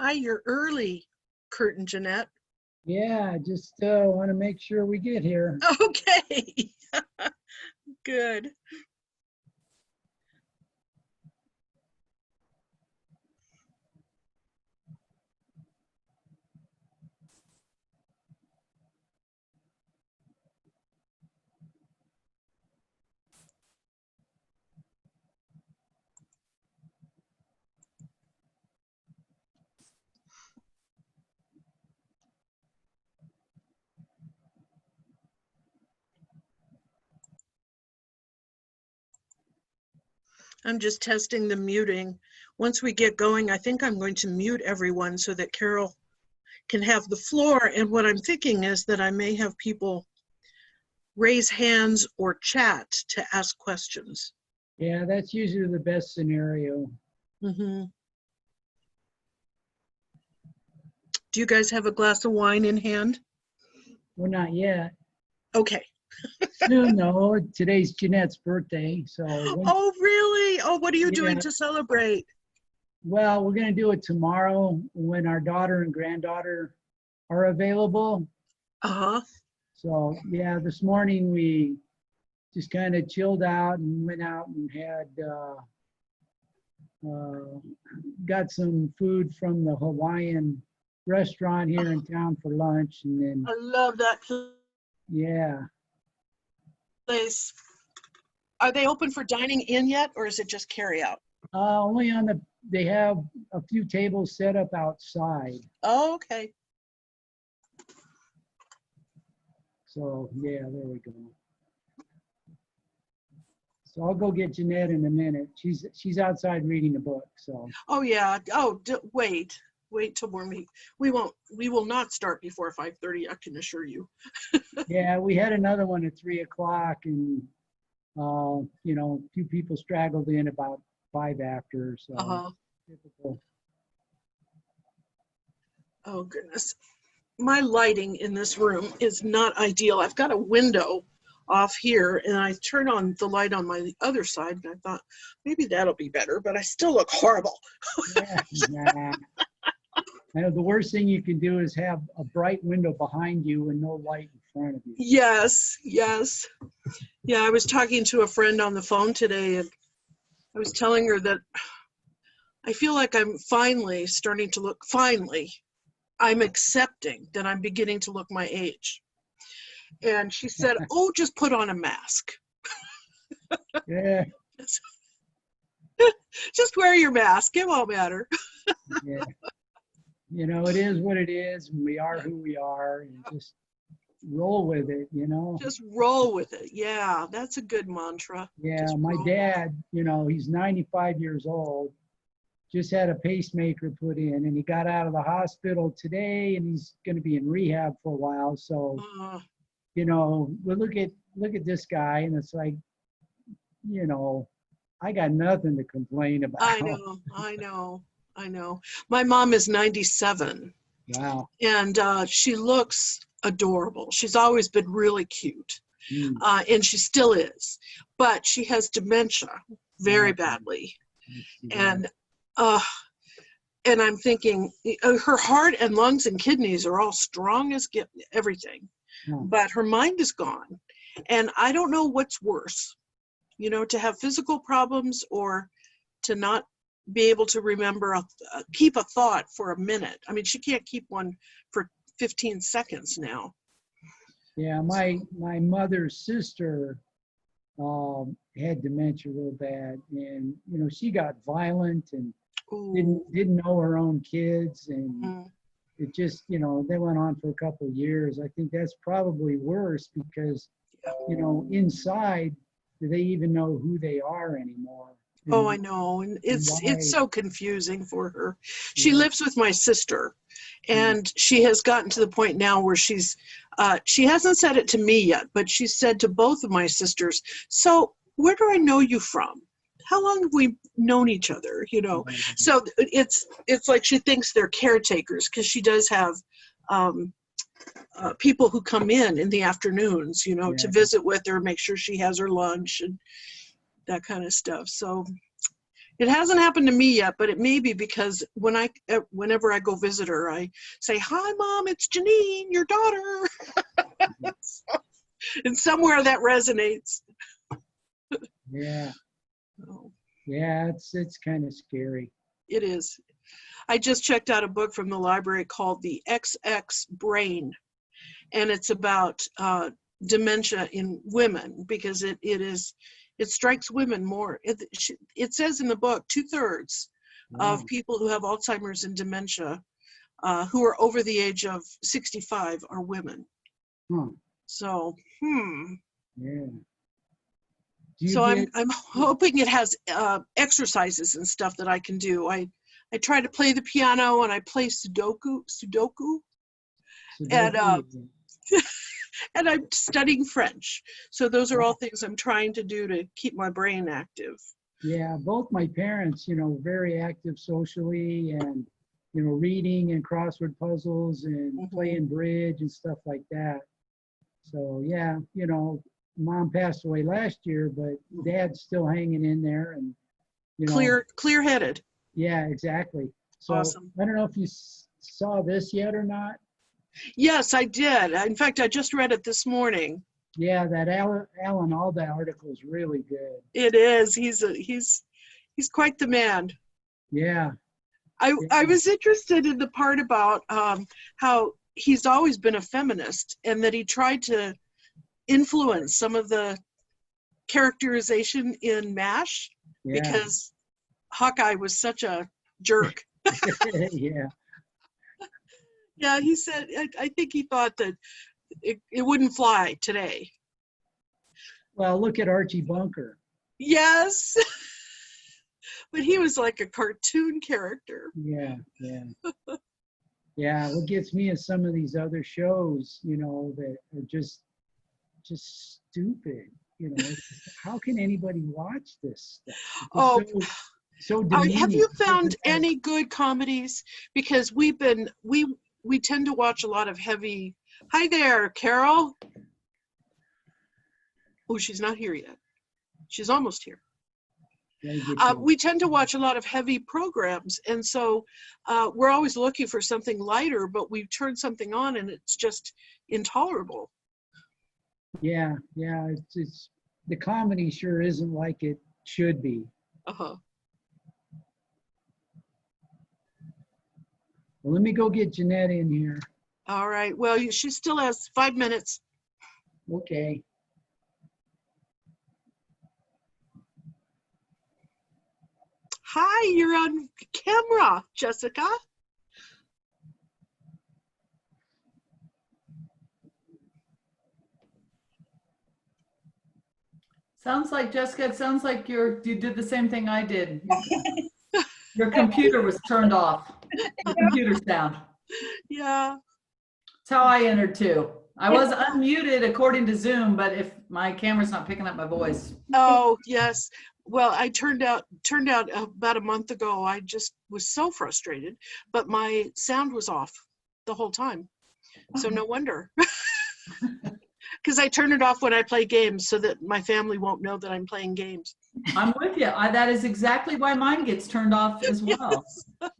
Hi, you're early, Kurt and Jeanette. Yeah, just want to make sure we get here. Okay, good. I'm just testing the muting. Once we get going, I think I'm going to mute everyone so that Carol can have the floor. And what I'm thinking is that I may have people raise hands or chat to ask questions. Yeah, that's usually the best scenario. Mm-hmm. Do you guys have a glass of wine in hand? Well, not yet. Okay. Soon, though. Today's Jeanette's birthday, so Oh, really? Oh, what are you doing yeah. to celebrate? Well, we're gonna do it tomorrow when our daughter and granddaughter are available. Uh-huh. So yeah, this morning we just kind of chilled out and went out and had got some food from the Hawaiian restaurant here in town for lunch, and then I love that yeah. place. Are they open for dining in yet, or is it just carry out? Only on they have a few tables set up outside. Oh, okay. So yeah, there we go. So I'll go get Jeanette in a minute. She's outside reading a book. So. Oh yeah. Oh, wait till we will not start before 5:30. I can assure you. Yeah, we had another one at 3 o'clock, and you know, a few people straggled in about 5 after. So. Uh-huh. Typical. Oh goodness. My lighting in this room is not ideal. I've got a window off here and I turn on the light on my other side and I thought maybe that'll be better, but I still look horrible. Yeah, nah. I know the worst thing you can do is have a bright window behind you and no light in front of you. Yes, yes. Yeah, I was talking to a friend on the phone today and I was telling her that I feel like I'm finally starting to look, I'm accepting that I'm beginning to look my age. And she said, oh, just put on a mask. Yeah. Just wear your mask. It won't matter. Yeah. You know, it is what it is, and we are who we are, and just roll with it, you know? Just roll with it. Yeah, that's a good mantra. Yeah, Just my roll. dad, you know, he's 95 years old, just had a pacemaker put in, and he got out of the hospital today, and he's going to be in rehab for a while. So, you know, we look at this guy, and it's like, you know, I got nothing to complain about. I know. My mom is 97. Wow. And she looks adorable. She's always been really cute. And she still is. But she has dementia very badly. And I'm thinking her heart and lungs and kidneys are all strong as everything. But her mind is gone. And I don't know what's worse, you know, to have physical problems or to not be able to remember, keep a thought for a minute. I mean, she can't keep one for 15 seconds now. Yeah, my mother's sister had dementia real bad, and you know, she got violent and didn't know her own kids, and it just, you know, they went on for a couple of years. I think that's probably worse because, you know, inside, do they even know who they are anymore? Oh, I know. And it's so confusing for her. She lives with my sister, and she has gotten to the point now where she hasn't said it to me yet, but she said to both of my sisters, so where do I know you from? How long have we known each other? You know, so it's like she thinks they're caretakers because she does have people who come in the afternoons, you know, to visit with her, make sure she has her lunch and that kind of stuff. So It hasn't happened to me yet, but it may be because whenever I go visit her, I say, "Hi, Mom, it's Janine, your daughter." And somewhere that resonates. Yeah. Oh, Yeah, it's kind of scary. it is. I just checked out a book from the library called The XX Brain, and it's about dementia in women, because it strikes women more. It says in the book 2/3 Wow. of people who have Alzheimer's and dementia who are over the age of 65 are women. Huh. So, Yeah. Do you So get, I'm hoping it has exercises and stuff that I can do. I try to play the piano, and I play Sudoku, and and I'm studying French. So those are all things I'm trying to do to keep my brain active. Yeah, both my parents, very active socially, and reading and crossword puzzles and playing bridge and stuff like that. So yeah, Mom passed away last year, but Dad's still hanging in there, and Clear-headed. Yeah, exactly. So Awesome. I don't know if you saw this yet or not. Yes, I did. In fact, I just read it this morning. Yeah, that Alan Alda article is really good. It is. He's quite the man. Yeah. I was interested in the part about how he's always been a feminist, and that he tried to influence some of the characterization in MASH because Hawkeye was such a jerk. Yeah. Yeah, he said, I think he thought that it wouldn't fly today. Well, look at Archie Bunker. Yes. But he was like a cartoon character. Yeah, yeah. Yeah, what gets me is some of these other shows, that are just stupid. How can anybody watch this stuff? So have you found any good comedies? Because we tend to watch a lot of heavy. Hi there, Carol. Oh, she's not here yet. She's almost here. We tend to watch a lot of heavy programs, and so we're always looking for something lighter, but we turn something on and it's just intolerable. Yeah, it's the comedy sure isn't like it should be. Uh-huh. Well, let me go get Jeanette in here. All right. Well, she still has 5 minutes. Okay. Hi, you're on camera, Jessica. Sounds like, Jessica, it sounds like you did the same thing I did. Your computer was turned off. The computer sound. Yeah. That's how I entered too. I was unmuted according to Zoom, but if my camera's not picking up my voice. Oh, yes. Well, I turned out about a month ago, I just was so frustrated, but my sound was off the whole time. So no wonder. Because I turn it off when I play games so that my family won't know that I'm playing games. I'm with you. That is exactly why mine gets turned off as well. Yes.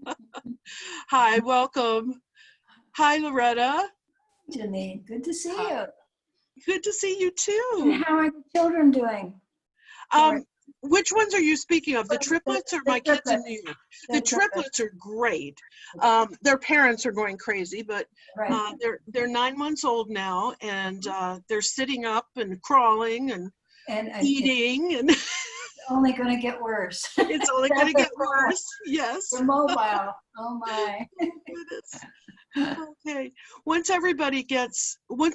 Hi, welcome. Hi, Loretta. Janine, good to see you. Good to see you too. And how are the children doing? Which ones are you speaking of? The triplets or my kids in New York? The triplets are great. Their parents are going crazy, but they're 9 months old now, and they're sitting up and crawling and eating, and it's only going to get worse. It's only going to get worse. Yes. They're mobile. Oh my. Okay. Once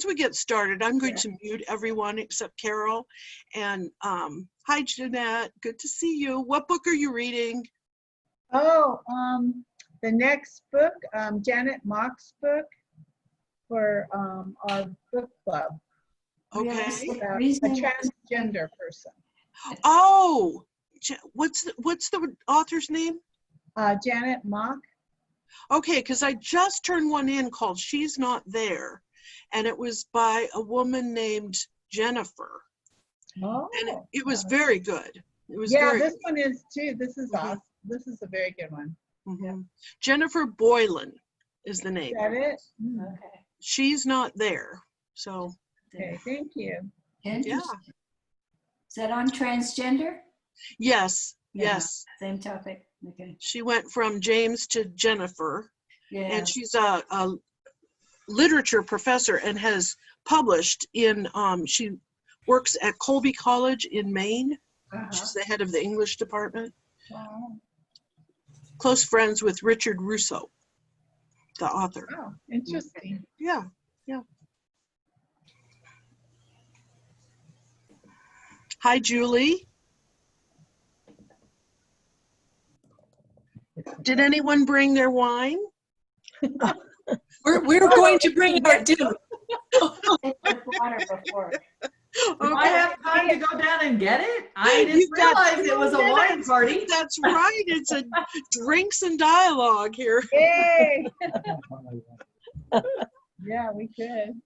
we get started, I'm going to mute everyone except Carol. And hi, Jeanette. Good to see you. What book are you reading? Oh, the next book, Janet Mock's book for our book club. Okay. About a transgender person. Oh, what's the author's name? Janet Mock. Okay, because I just turned one in called She's Not There, and it was by a woman named Jennifer. Oh. And it was very good. It was Yeah, very. this one is too. This is Mhm. awesome. This is a very good one. Mhm. Jennifer Boylan is the Is name. that it? Okay. She's not there, so Okay, thank you. Interesting. Is that on transgender? yes, Yeah. yes. Same topic. Okay. She went from James to Jennifer, Yeah. and she's a literature professor and has published in. She works at Colby College in Maine. Uh-huh. She's the head of the English department. Wow. Close friends with Richard Russo, the author. Oh, interesting. Yeah, yeah. Hi, Julie. Did anyone bring their wine? We're going to bring our dinner. Take with water before. Do I have time to go down and get it? I didn't You've got realize it was a 2 wine minutes. party. That's right. It's a drinks and dialogue here. Yay! Yeah, we could.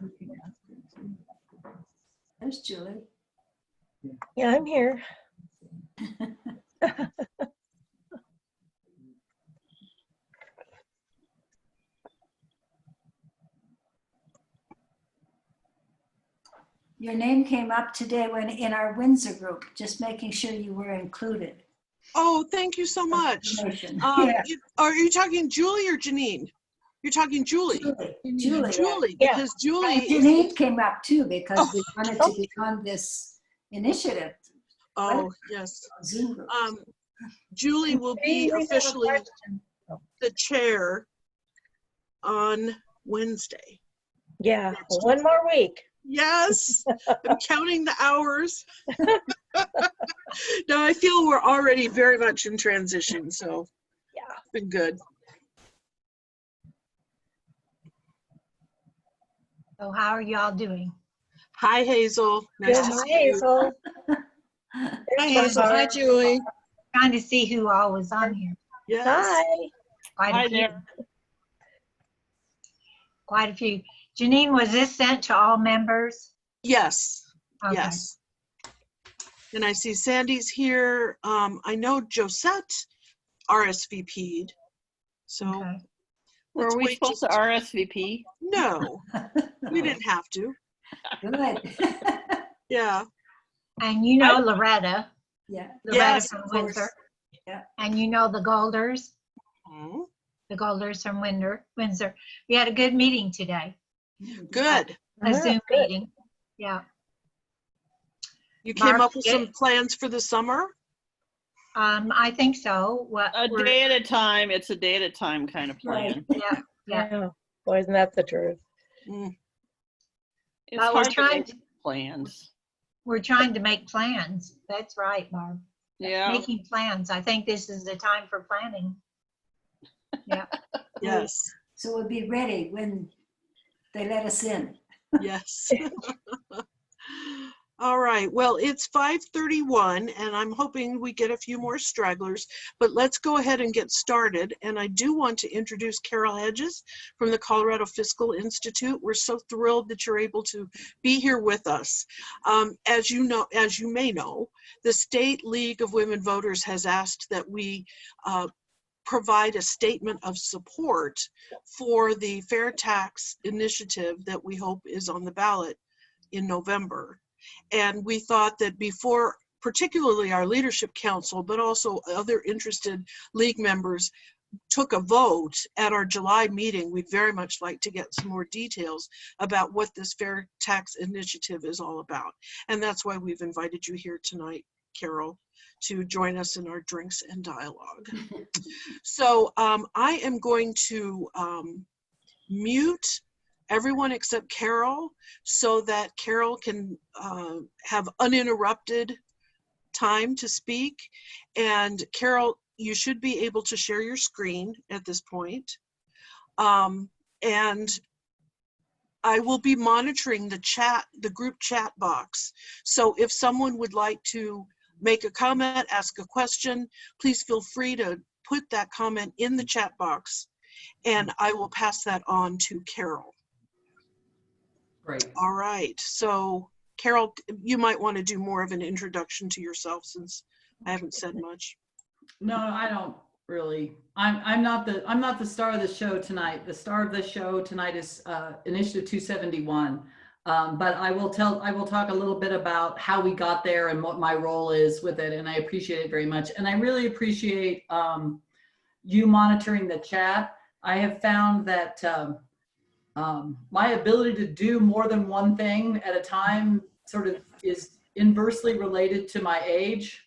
We can ask her too. There's Julie. Yeah, I'm here. Your name came up today when in our Windsor group, just making sure you were included. Oh, thank you so much. Information. Yeah. Are you talking Julie or Janine? You're talking Julie. Julie. Julie, Yeah. because And Julie. Janine came up too because we wanted to be on this initiative. Oh, yes. Zoom group. Julie will be Janine, we have a officially question. the chair on Wednesday. Yeah, one more week. Yes, I'm counting the hours. No, I feel we're already very much in transition, so Yeah. it's been good. So how are y'all doing? Hi, Hazel. Nice Good to morning, see you. Hazel. Hi, Hazel. Hi, Julie. Trying to see who all was on here. Yes. Hi. Quite Hi a few. there. Quite a few. Janine, was this sent to all members? Yes. Okay. Yes. And I see Sandy's here. I know Josette RSVP'd. So Okay. let's Were we wait supposed to just- RSVP? No, we didn't have to. Good. Yeah. And you know Loretta, Yeah. Loretta Yes, from of course. Windsor. Yeah. And you know the Golders, Mhm. the Golders from Windsor. We had a good meeting today, Good. a Zoom good. meeting. Yeah. You came Mark, up with some yeah. plans for the summer? I think so. What A we're- day at a time. It's a day at a time kind of Right. plan. Yeah. Yeah. Yeah. Boy, isn't that the truth? Mm. It's We're hard to trying make to, plans. we're trying to make plans. That's right, Barb. Yeah. Making plans. I think this is the time for planning. Yeah. Yes. So we'll be ready when they let us in. Yes. All right. Well, it's 5:31 and I'm hoping we get a few more stragglers, but let's go ahead and get started. And I do want to introduce Carol Hedges from the Colorado Fiscal Institute. We're so thrilled that you're able to be here with us. As you may know, the State League of Women Voters has asked that we provide a statement of support for the fair tax initiative that we hope is on the ballot in November. And we thought that before, particularly our leadership council, but also other interested league members took a vote at our July meeting, we'd very much like to get some more details about what this fair tax initiative is all about. And that's why we've invited you here tonight, Carol, to join us in our drinks and dialogue. So I am going to mute everyone except Carol so that Carol can have uninterrupted time to speak. And Carol, you should be able to share your screen at this point. And I will be monitoring the group chat box. So if someone would like to make a comment, ask a question, please feel free to put that comment in the chat box and I will pass that on to Carol. Great. All right. So, Carol, you might want to do more of an introduction to yourself since I haven't said much. No, I don't really. I'm not the star of the show tonight. The star of the show tonight is Initiative 271. But I will talk a little bit about how we got there and what my role is with it, and I appreciate it very much. And I really appreciate you monitoring the chat. I have found that my ability to do more than one thing at a time sort of is inversely related to my age.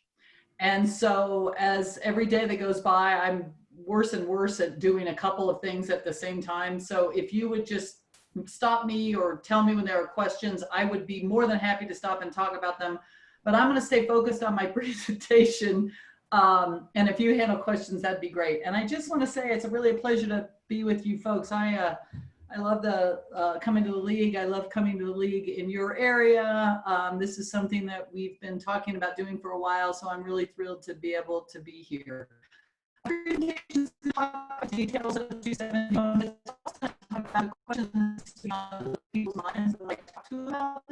And so as every day that goes by, I'm worse and worse at doing a couple of things at the same time. So if you would just stop me or tell me when there are questions, I would be more than happy to stop and talk about them. But I'm going to stay focused on my presentation. And if you handle questions, that'd be great. And I just want to say it's really a pleasure to be with you folks. I love coming to the League. I love coming to the League in your area. This is something that we've been talking about doing for a while, so I'm really thrilled to be able to be here. Details of 271, questions on people's minds that like to talk to about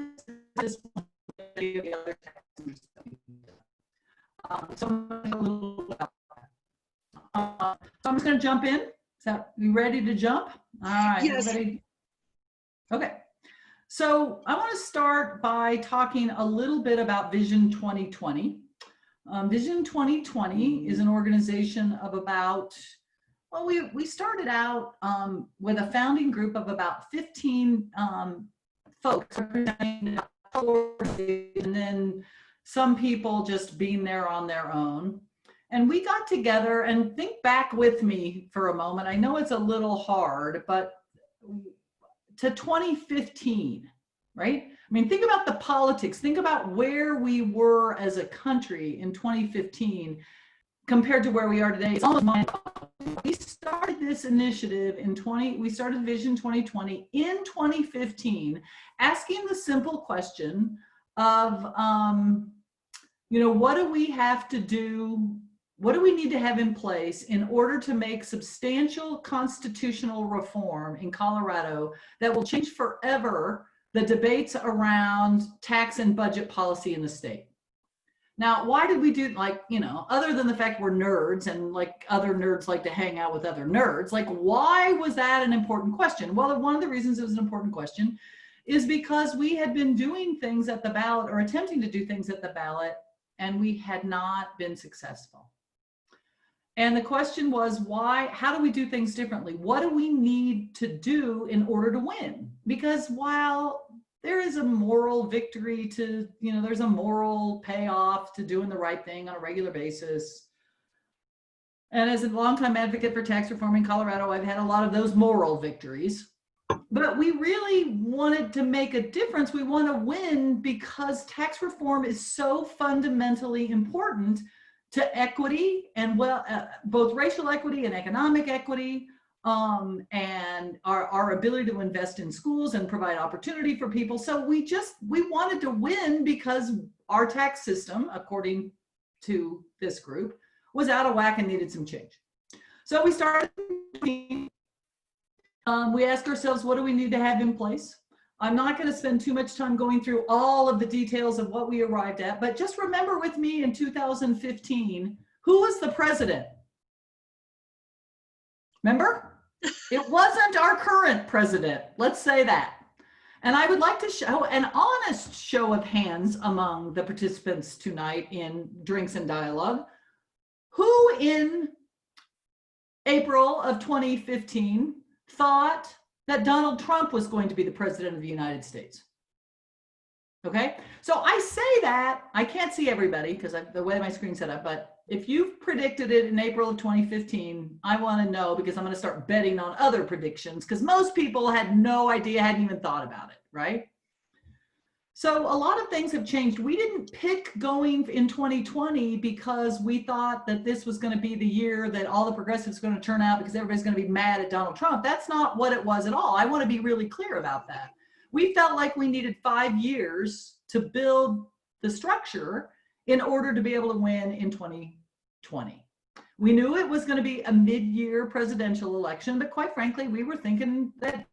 this. So I'm just going to jump in. You ready to jump? All right. Yes. Everybody? Okay. So I want to start by talking a little bit about Vision 2020. Vision 2020 is an organization of about, well, we started out with a founding group of about 15 folks, and then some people just being there on their own. And we got together, and think back with me for a moment. I know it's a little hard, but to 2015, right? I mean, think about the politics. Think about where we were as a country in 2015 compared to where we are today. It's almost mind-boggling. We started this initiative we started Vision 2020 in 2015, asking the simple question of, what do we have to do? What do we need to have in place in order to make substantial constitutional reform in Colorado that will change forever the debates around tax and budget policy in the state? Now, why did we do, other than the fact we're nerds and like other nerds like to hang out with other nerds, why was that an important question? Well, one of the reasons it was an important question is because we had been doing things at the ballot or attempting to do things at the ballot, and we had not been successful. And the question was, how do we do things differently? What do we need to do in order to win? Because while there is a moral victory to, there's a moral payoff to doing the right thing on a regular basis. And as a longtime advocate for tax reform in Colorado, I've had a lot of those moral victories. But we really wanted to make a difference. We want to win because tax reform is so fundamentally important to equity and both racial equity and economic equity, and our ability to invest in schools and provide opportunity for people. So we wanted to win because our tax system, according to this group, was out of whack and needed some change. So we started, we asked ourselves, what do we need to have in place? I'm not going to spend too much time going through all of the details of what we arrived at, but just remember with me in 2015, who was the president? Remember? It wasn't our current president. Let's say that. And I would like to show an honest show of hands among the participants tonight in Drinks and Dialogue. Who in April of 2015 thought that Donald Trump was going to be the president of the United States? Okay, so I say that, I can't see everybody because the way my screen's set up, but if you've predicted it in April of 2015, I want to know, because I'm going to start betting on other predictions, because most people had no idea, hadn't even thought about it, right? So a lot of things have changed. We didn't pick going in 2020 because we thought that this was going to be the year that all the progressives are going to turn out because everybody's going to be mad at Donald Trump. That's not what it was at all. I want to be really clear about that. We felt like we needed 5 years to build the structure in order to be able to win in 2020. We knew it was going to be a mid-year presidential election, but quite frankly, we were thinking that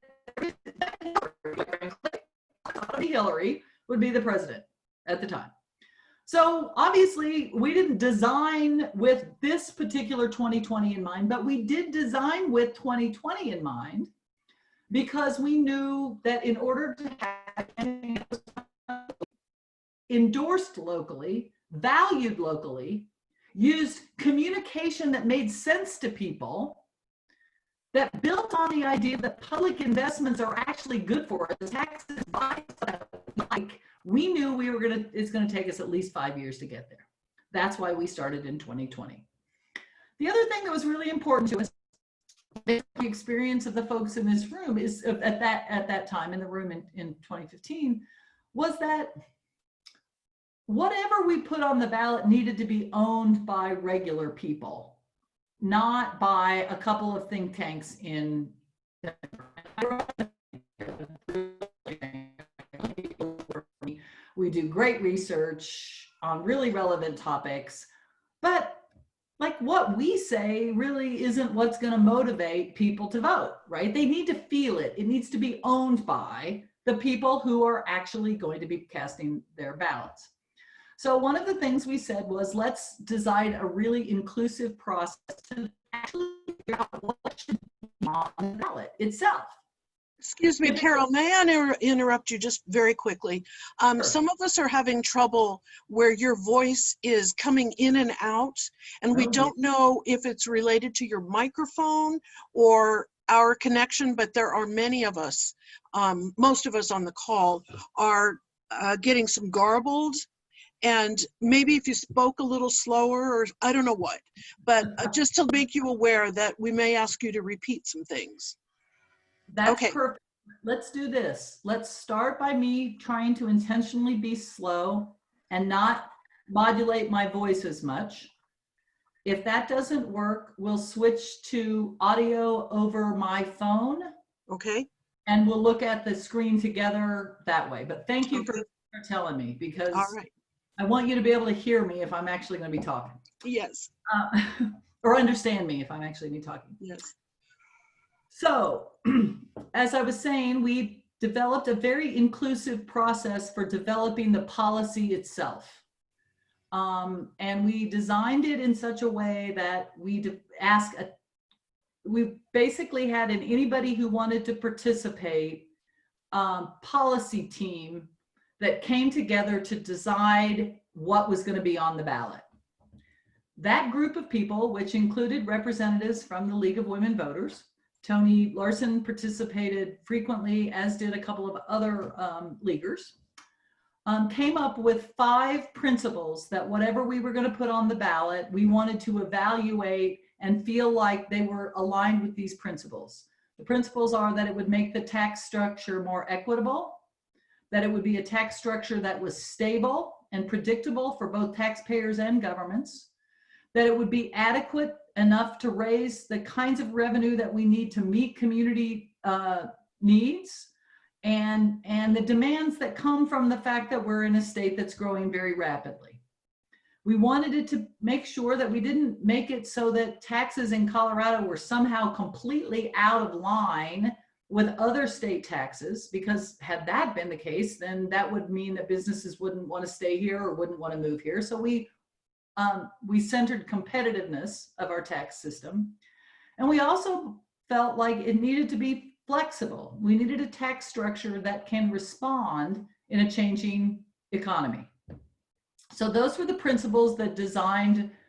Hillary would be the president at the time. So obviously we didn't design with this particular 2020 in mind, but we did design with 2020 in mind, because we knew that in order to have endorsed locally, valued locally, used communication that made sense to people, that built on the idea that public investments are actually good for us, taxes, like, we knew it's gonna take us at least 5 years to get there. That's why we started in 2020. The other thing that was really important to us, the experience of the folks in this room is at that time in the room in 2015, was that whatever we put on the ballot needed to be owned by regular people, not by a couple of think tanks in we do great research on really relevant topics, but like what we say really isn't what's going to motivate people to vote, right? They need to feel it. It needs to be owned by the people who are actually going to be casting their ballots. So one of the things we said was, let's design a really inclusive process to actually figure out what should be on the ballot itself. Excuse me, Carol, may I interrupt you just very quickly? Sure. Some of us are having trouble where your voice is coming in and out, and we don't know if it's related to your microphone or our connection, but there are many of us, most of us on the call are getting some garbled. And maybe if you spoke a little slower, or I don't know what, but just to make you aware that we may ask you to repeat some things. That's okay. Perfect. Let's do this. Let's start by me trying to intentionally be slow and not modulate my voice as much. If that doesn't work, we'll switch to audio over my phone. Okay. And we'll look at the screen together that way. But thank you for telling me, because All right. I want you to be able to hear me if I'm actually going to be talking. Yes. Or understand me if I'm actually going to be talking. Yes. So, as I was saying, we developed a very inclusive process for developing the policy itself. And we designed it in such a way that we basically had anybody who wanted to participate policy team that came together to decide what was going to be on the ballot. That group of people, which included representatives from the League of Women Voters, Tony Larson participated frequently, as did a couple of other leaguers, came up with 5 principles that whatever we were going to put on the ballot, we wanted to evaluate and feel like they were aligned with these principles. The principles are that it would make the tax structure more equitable, that it would be a tax structure that was stable and predictable for both taxpayers and governments, that it would be adequate enough to raise the kinds of revenue that we need to meet community needs, and the demands that come from the fact that we're in a state that's growing very rapidly. We wanted it to make sure that we didn't make it so that taxes in Colorado were somehow completely out of line with other state taxes, because had that been the case, then that would mean that businesses wouldn't want to stay here or wouldn't want to move here. So we centered competitiveness of our tax system. And we also felt like it needed to be flexible. We needed a tax structure that can respond in a changing economy. So those were the principles that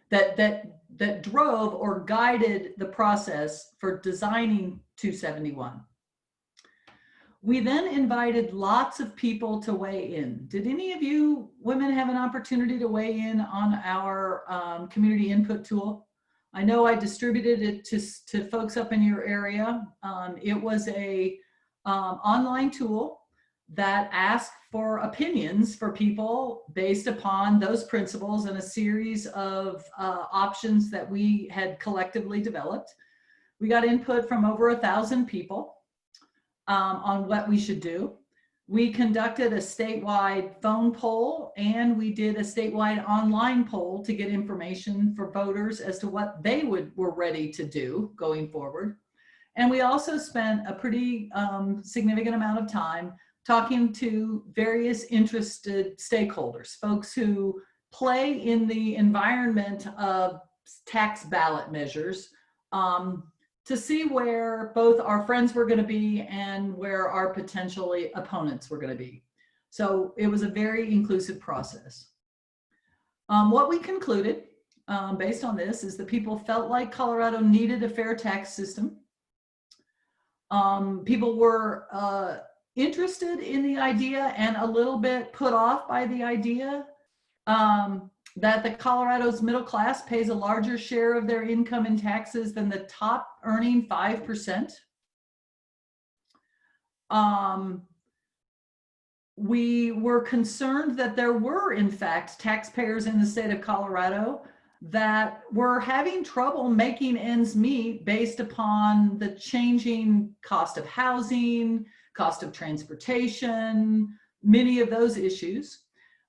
that drove or guided the process for designing 271. We then invited lots of people to weigh in. Did any of you women have an opportunity to weigh in on our community input tool? I know I distributed it to folks up in your area. It was a online tool that asked for opinions for people based upon those principles and a series of options that we had collectively developed. We got input from over 1,000 people on what we should do. We conducted a statewide phone poll, and we did a statewide online poll to get information for voters as to what they were ready to do going forward. And we also spent a pretty significant amount of time talking to various interested stakeholders, folks who play in the environment of tax ballot measures, to see where both our friends were going to be and where our potentially opponents were going to be. So it was a very inclusive process. What we concluded based on this is that people felt like Colorado needed a fair tax system. People were interested in the idea and a little bit put off by the idea that the Colorado's middle class pays a larger share of their income in taxes than the top earning 5%. We were concerned that there were, in fact, taxpayers in the state of Colorado that were having trouble making ends meet based upon the changing cost of housing, cost of transportation, many of those issues.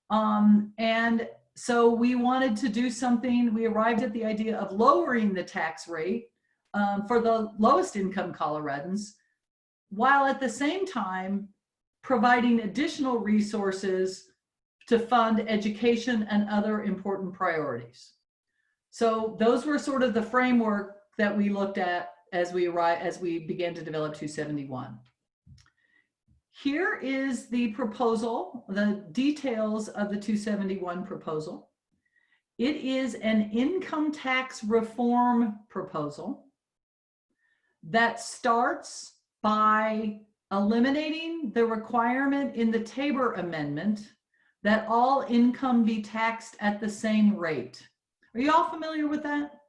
And so we wanted to do something. We arrived at the idea of lowering the tax rate for the lowest income Coloradans, while at the same time providing additional resources to fund education and other important priorities. So those were sort of the framework that we looked at as we began to develop 271. Here is the proposal, the details of the 271 proposal. It is an income tax reform proposal that starts by eliminating the requirement in the Tabor Amendment that all income be taxed at the same rate. Are you all familiar with that?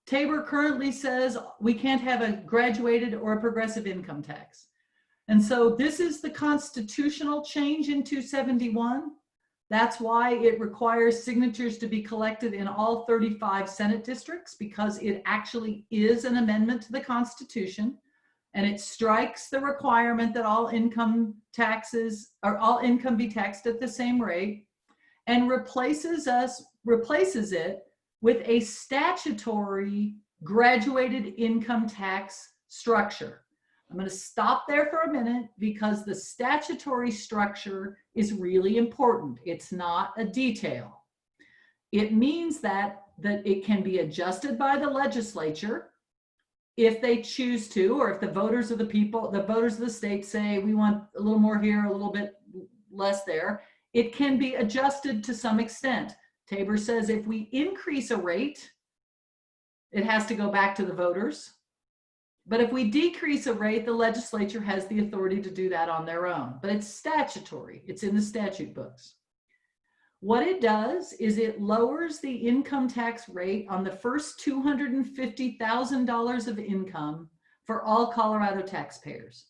Tabor currently says we can't have a graduated or a progressive income tax. And so this is the constitutional change in 271. That's why it requires signatures to be collected in all 35 Senate districts, because it actually is an amendment to the Constitution, and it strikes the requirement that all income taxes or all income be taxed at the same rate, and replaces it with a statutory graduated income tax structure. I'm going to stop there for a minute because the statutory structure is really important. It's not a detail. It means that it can be adjusted by the legislature if they choose to, or if the voters of the state say we want a little more here, a little bit less there. It can be adjusted to some extent. Tabor says if we increase a rate, it has to go back to the voters. But if we decrease a rate, the legislature has the authority to do that on their own. But it's statutory. It's in the statute books. What it does is it lowers the income tax rate on the first $250,000 of income for all Colorado taxpayers.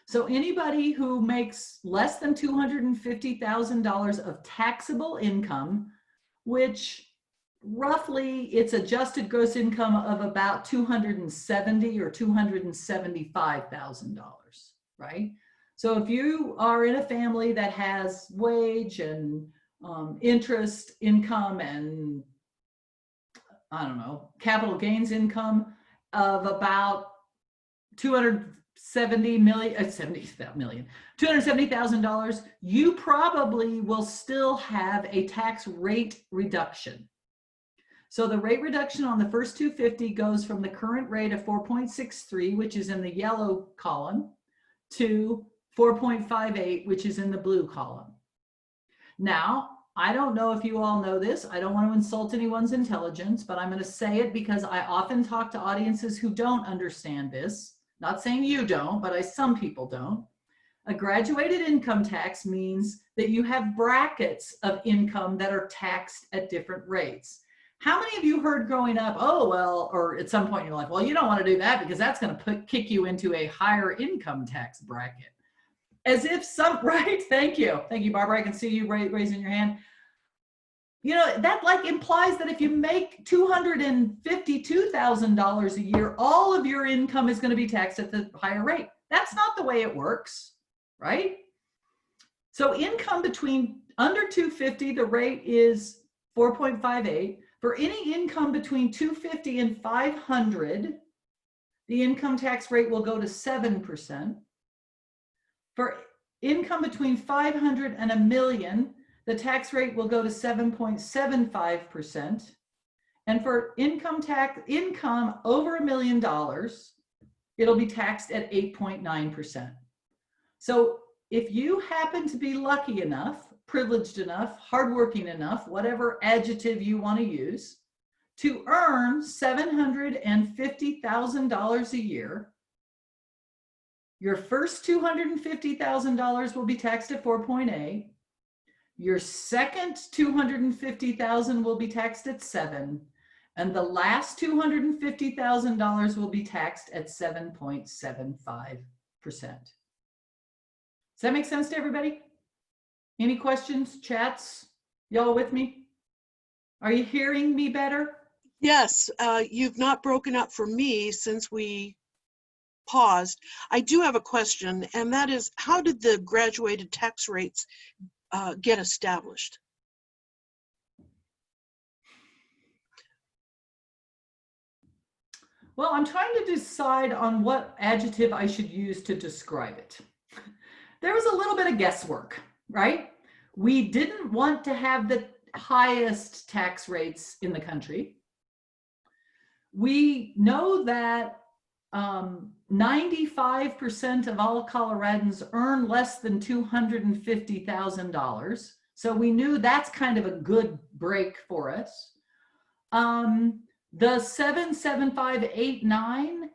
So anybody who makes less than $250,000 of taxable income, which roughly it's adjusted gross income of about $270,000 or $275,000, right? So if you are in a family that has wage and interest income and, I don't know, capital gains income of about $270,000, you probably will still have a tax rate reduction. So the rate reduction on the first 250 goes from the current rate of 4.63, which is in the yellow column, to 4.58, which is in the blue column. Now, I don't know if you all know this. I don't want to insult anyone's intelligence, but I'm going to say it because I often talk to audiences who don't understand this. Not saying you don't, but some people don't. A graduated income tax means that you have brackets of income that are taxed at different rates. How many of you heard growing up, oh, well, or at some point you're like, well, you don't want to do that because that's going to kick you into a higher income tax bracket. As if right? Thank you. Thank you, Barbara. I can see you raising your hand. You know, that like implies that if you make $252,000 a year, all of your income is going to be taxed at the higher rate. That's not the way it works, right? So income between under 250, the rate is 4.58. For any income between 250 and 500, the income tax rate will go to 7%. For income between 500 and $1 million, the tax rate will go to 7.75%. And for income over $1 million, it'll be taxed at 8.9%. So if you happen to be lucky enough, privileged enough, hardworking enough, whatever adjective you want to use, to earn $750,000 a year, your first $250,000 will be taxed at 4.8. Your second $250,000 will be taxed at 7, and the last $250,000 will be taxed at 7.75%. Does that make sense to everybody? Any questions, chats? Y'all with me? Are you hearing me better? Yes, you've not broken up for me since we paused. I do have a question, and that is, how did the graduated tax rates get established? Well, I'm trying to decide on what adjective I should use to describe it. There was a little bit of guesswork, right? We didn't want to have the highest tax rates in the country. We know that 95% of all Coloradans earn less than $250,000. So we knew that's kind of a good break for us. The 77589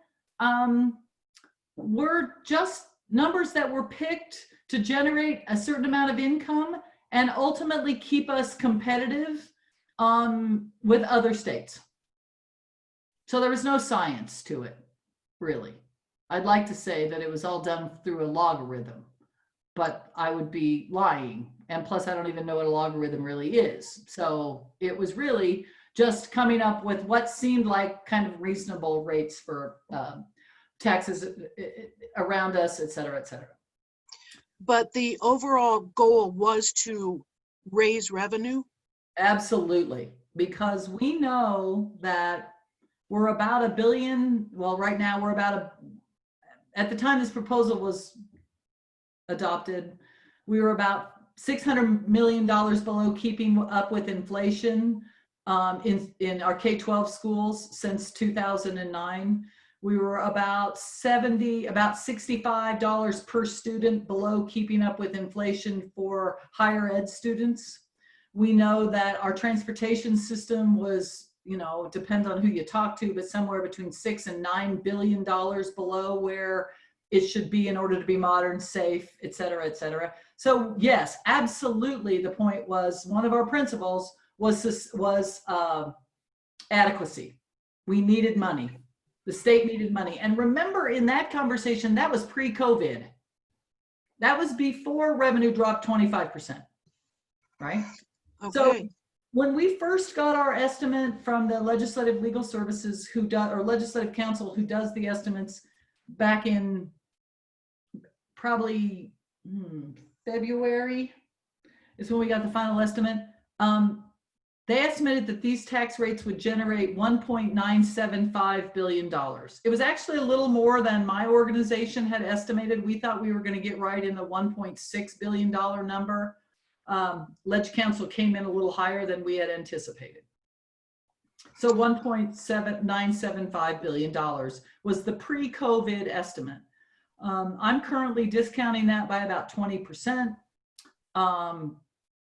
were just numbers that were picked to generate a certain amount of income and ultimately keep us competitive with other states. So there was no science to it, really. I'd like to say that it was all done through a logarithm, but I would be lying. And plus, I don't even know what a logarithm really is. So it was really just coming up with what seemed like kind of reasonable rates for taxes around us, et cetera, et cetera. But the overall goal was to raise revenue? Absolutely, because we know that we're about $1 billion. Well, right now we're about at the time this proposal was adopted, we were about $600 million below keeping up with inflation in our K-12 schools since 2009. We were about $65 per student below keeping up with inflation for higher ed students. We know that our transportation system was, depends on who you talk to, but somewhere between $6 and $9 billion below where it should be in order to be modern, safe, et cetera, et cetera. So yes, absolutely. The point was, one of our principles was adequacy. We needed money. The state needed money. And remember, in that conversation, that was pre-COVID. That was before revenue dropped 25%, right? Okay. So when we first got our estimate from the Legislative Legal Services or Legislative Council who does the estimates back in probably February is when we got the final estimate. They estimated that these tax rates would generate $1.975 billion. It was actually a little more than my organization had estimated. We thought we were going to get right in the $1.6 billion number. Ledge Council came in a little higher than we had anticipated. So $1.975 billion was the pre-COVID estimate. I'm currently discounting that by about 20%,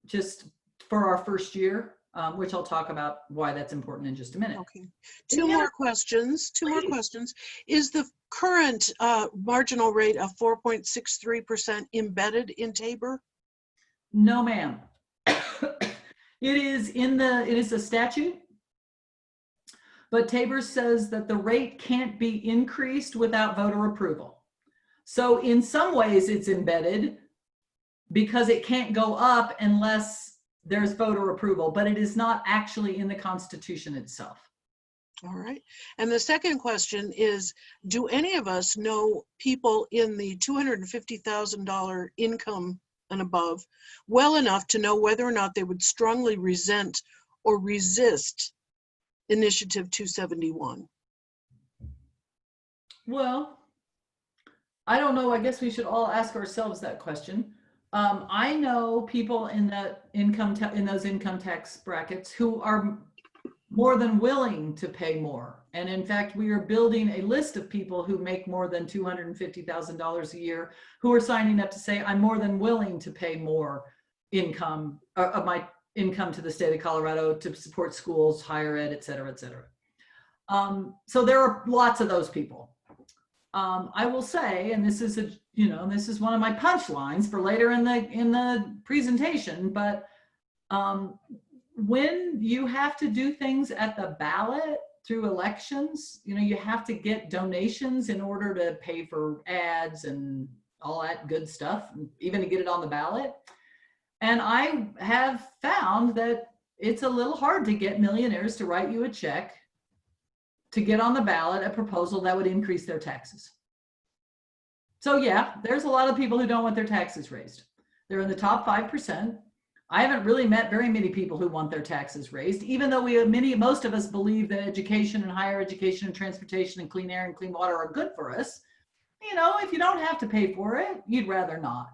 just for our first year. Which I'll talk about why that's important in just a minute. Okay. Two more questions. Is the current marginal rate of 4.63% embedded in Tabor? No, ma'am. It is a statute, but Tabor says that the rate can't be increased without voter approval. So in some ways it's embedded because it can't go up unless there's voter approval, but it is not actually in the Constitution itself. All right. And the second question is, do any of us know people in the $250,000 income and above well enough to know whether or not they would strongly resent or resist Initiative 271? Well, I don't know. I guess we should all ask ourselves that question. I know people in the in those income tax brackets who are more than willing to pay more. And in fact, we are building a list of people who make more than $250,000 a year who are signing up to say, I'm more than willing to pay more income of my income to the state of Colorado to support schools, higher ed, et cetera, et cetera. So there are lots of those people. I will say, and this is this is one of my punchlines for later in the presentation, but when you have to do things at the ballot through elections, you have to get donations in order to pay for ads and all that good stuff, even to get it on the ballot. And I have found that it's a little hard to get millionaires to write you a check to get on the ballot a proposal that would increase their taxes. So yeah, there's a lot of people who don't want their taxes raised. They're in the top 5%. I haven't really met very many people who want their taxes raised, even though most of us believe that education and higher education and transportation and clean air and clean water are good for us. If you don't have to pay for it, you'd rather not.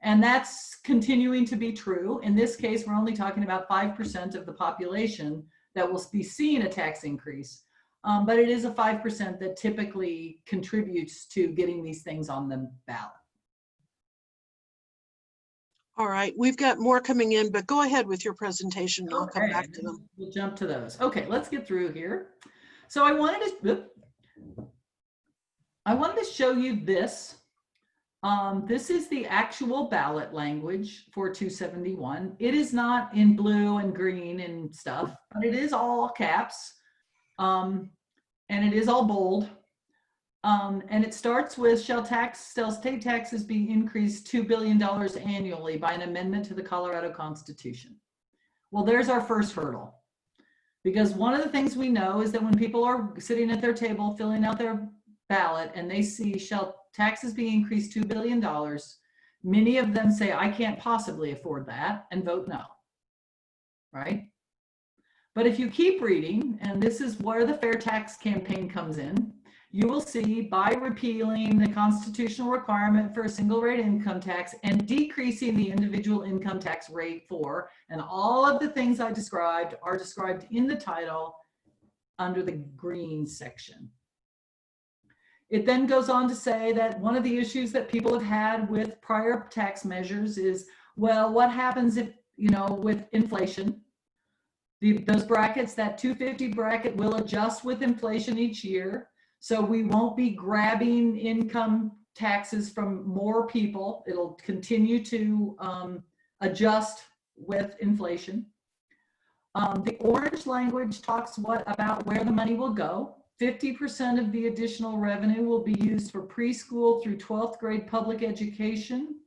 And that's continuing to be true. In this case, we're only talking about 5% of the population that will be seeing a tax increase. But it is a 5% that typically contributes to getting these things on the ballot. All right, we've got more coming in, but go ahead with your presentation. I'll come back to them. We'll jump to those. Okay, let's get through here. So I wanted to show you this. This is the actual ballot language for 271. It is not in blue and green and stuff, but it is all caps. And it is all bold. And it starts with, shall state taxes be increased $2 billion annually by an amendment to the Colorado Constitution? Well, there's our first hurdle. Because one of the things we know is that when people are sitting at their table filling out their ballot and they see, shall taxes be increased $2 billion, many of them say, I can't possibly afford that, and vote no, right? But if you keep reading, and this is where the Fair Tax Campaign comes in, you will see by repealing the constitutional requirement for a single rate income tax and decreasing the individual income tax rate for, and all of the things I described are described in the title under the green section. It then goes on to say that one of the issues that people have had with prior tax measures is, well, what happens if, with inflation? Those brackets, that 250 bracket will adjust with inflation each year. So we won't be grabbing income taxes from more people. It'll continue to adjust with inflation. The orange language talks about where the money will go. 50% of the additional revenue will be used for preschool through 12th grade public education.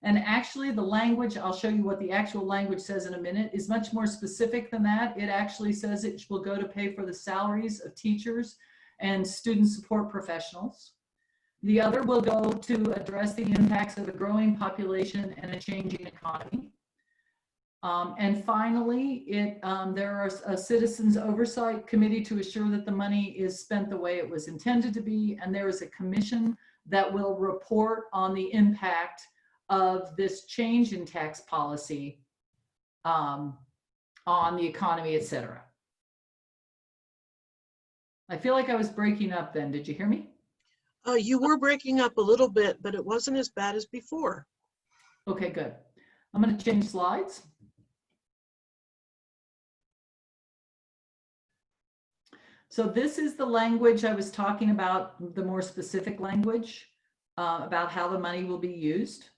And actually the language, I'll show you what the actual language says in a minute, is much more specific than that. It actually says it will go to pay for the salaries of teachers and student support professionals. The other will go to address the impacts of a growing population and a changing economy. And finally, there are a citizens oversight committee to assure that the money is spent the way it was intended to be. And there is a commission that will report on the impact of this change in tax policy on the economy, et cetera. I feel like I was breaking up then. Did you hear me? You were breaking up a little bit, but it wasn't as bad as before. Okay, good. I'm going to change slides. So this is the language I was talking about, the more specific language about how the money will be used.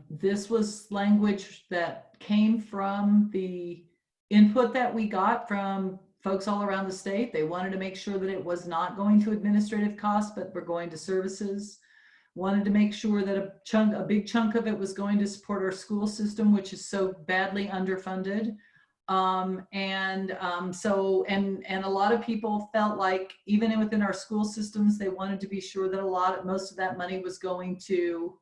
This was language that came from the input that we got from folks all around the state. They wanted to make sure that it was not going to administrative costs, but were going to services. Wanted to make sure that a big chunk of it was going to support our school system, which is so badly underfunded. And a lot of people felt like even within our school systems, they wanted to be sure that most of that money was going to,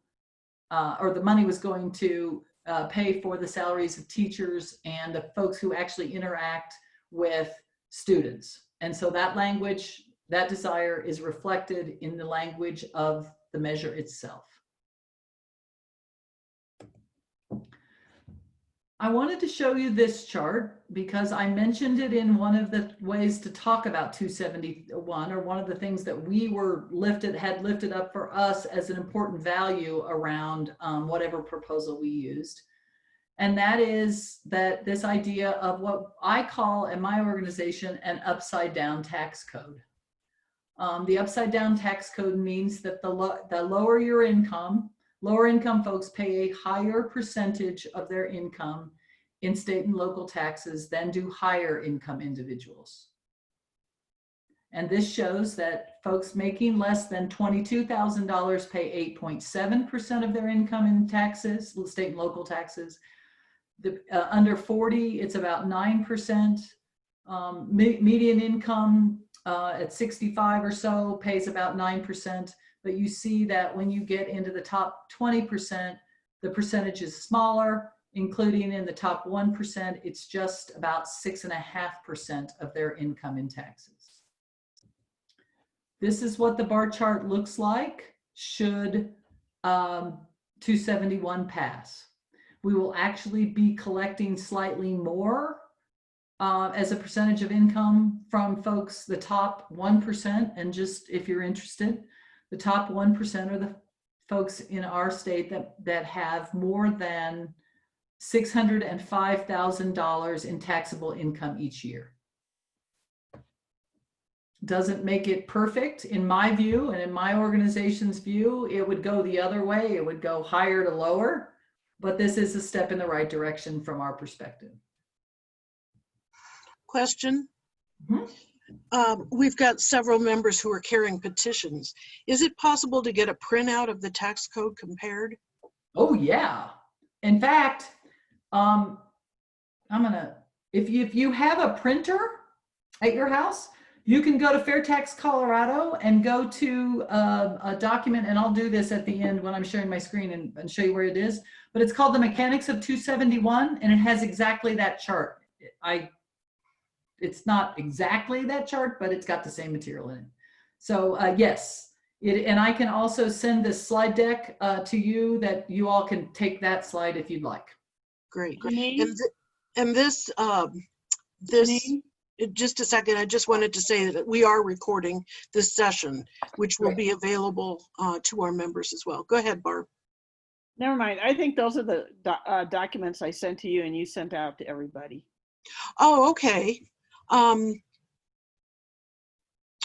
the money was going to pay for the salaries of teachers and the folks who actually interact with students. And so that language, that desire is reflected in the language of the measure itself. I wanted to show you this chart because I mentioned it in one of the ways to talk about 271, or one of the things that we had lifted up for us as an important value around whatever proposal we used. And that is that this idea of what I call in my organization an upside down tax code. The upside down tax code means that the lower your income, lower income folks pay a higher percentage of their income in state and local taxes than do higher income individuals. And this shows that folks making less than $22,000 pay 8.7% of their income in taxes, state and local taxes. Under 40, it's about 9%. Median income at 65 or so pays about 9%. But you see that when you get into the top 20%, the percentage is smaller, including in the top 1%, it's just about 6.5% of their income in taxes. This is what the bar chart looks like should 271 pass. We will actually be collecting slightly more as a percentage of income from folks, the top 1%, and just if you're interested, the top 1% are the folks in our state that have more than $605,000 in taxable income each year. Doesn't make it perfect in my view, and in my organization's view, it would go the other way. It would go higher to lower, but this is a step in the right direction from our perspective. Question? Mhm. We've got several members who are carrying petitions. Is it possible to get a printout of the tax code compared? Oh yeah. In fact, if you have a printer at your house, you can go to Fair Tax Colorado and go to a document, and I'll do this at the end when I'm sharing my screen and show you where it is, but it's called The Mechanics of 271, and it has exactly that chart. It's not exactly that chart, but it's got the same material in it. So yes, and I can also send this slide deck to you that you all can take that slide if you'd like. Great. Janine? And this, just a second, I just wanted to say that we are recording this session, which will be available to our members as well. Go ahead, Barb. Never mind. I think those are the documents I sent to you and you sent out to everybody. Oh, okay. All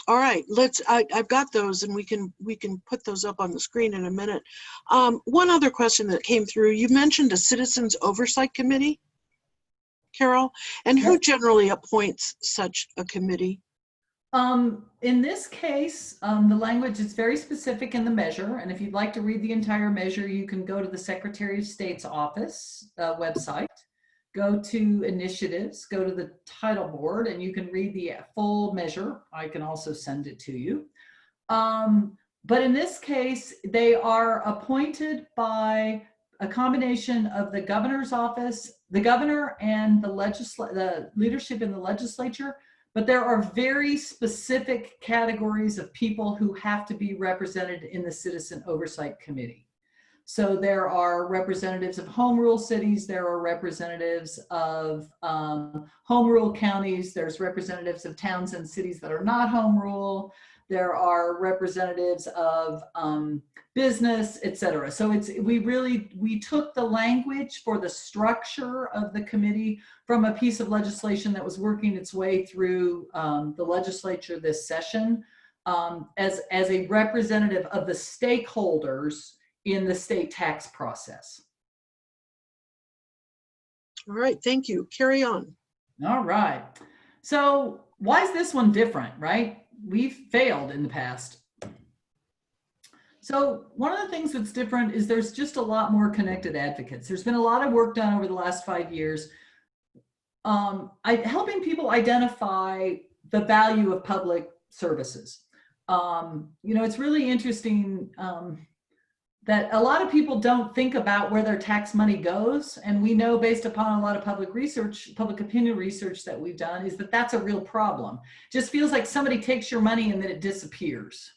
right, I've got those, and we can put those up on the screen in a minute. One other question that came through, you mentioned a Citizens Oversight Committee, Carol, and who generally appoints such a committee? In this case, the language is very specific in the measure, and if you'd like to read the entire measure, you can go to the Secretary of State's office website, go to initiatives, go to the title board, and you can read the full measure. I can also send it to you. But in this case, they are appointed by a combination of the governor's office, the governor, and the leadership in the legislature. But there are very specific categories of people who have to be represented in the Citizen Oversight Committee. So there are representatives of home rule cities, there are representatives of home rule counties, there's representatives of towns and cities that are not home rule, there are representatives of business, etc. So we took the language for the structure of the committee from a piece of legislation that was working its way through the legislature this session as a representative of the stakeholders in the state tax process. All right, thank you. Carry on. All right. So why is this one different, right? We've failed in the past. So one of the things that's different is there's just a lot more connected advocates. There's been a lot of work done over the last 5 years helping people identify the value of public services. It's really interesting that a lot of people don't think about where their tax money goes. And we know based upon a lot of public opinion research that we've done is that that's a real problem. Just feels like somebody takes your money and then it disappears.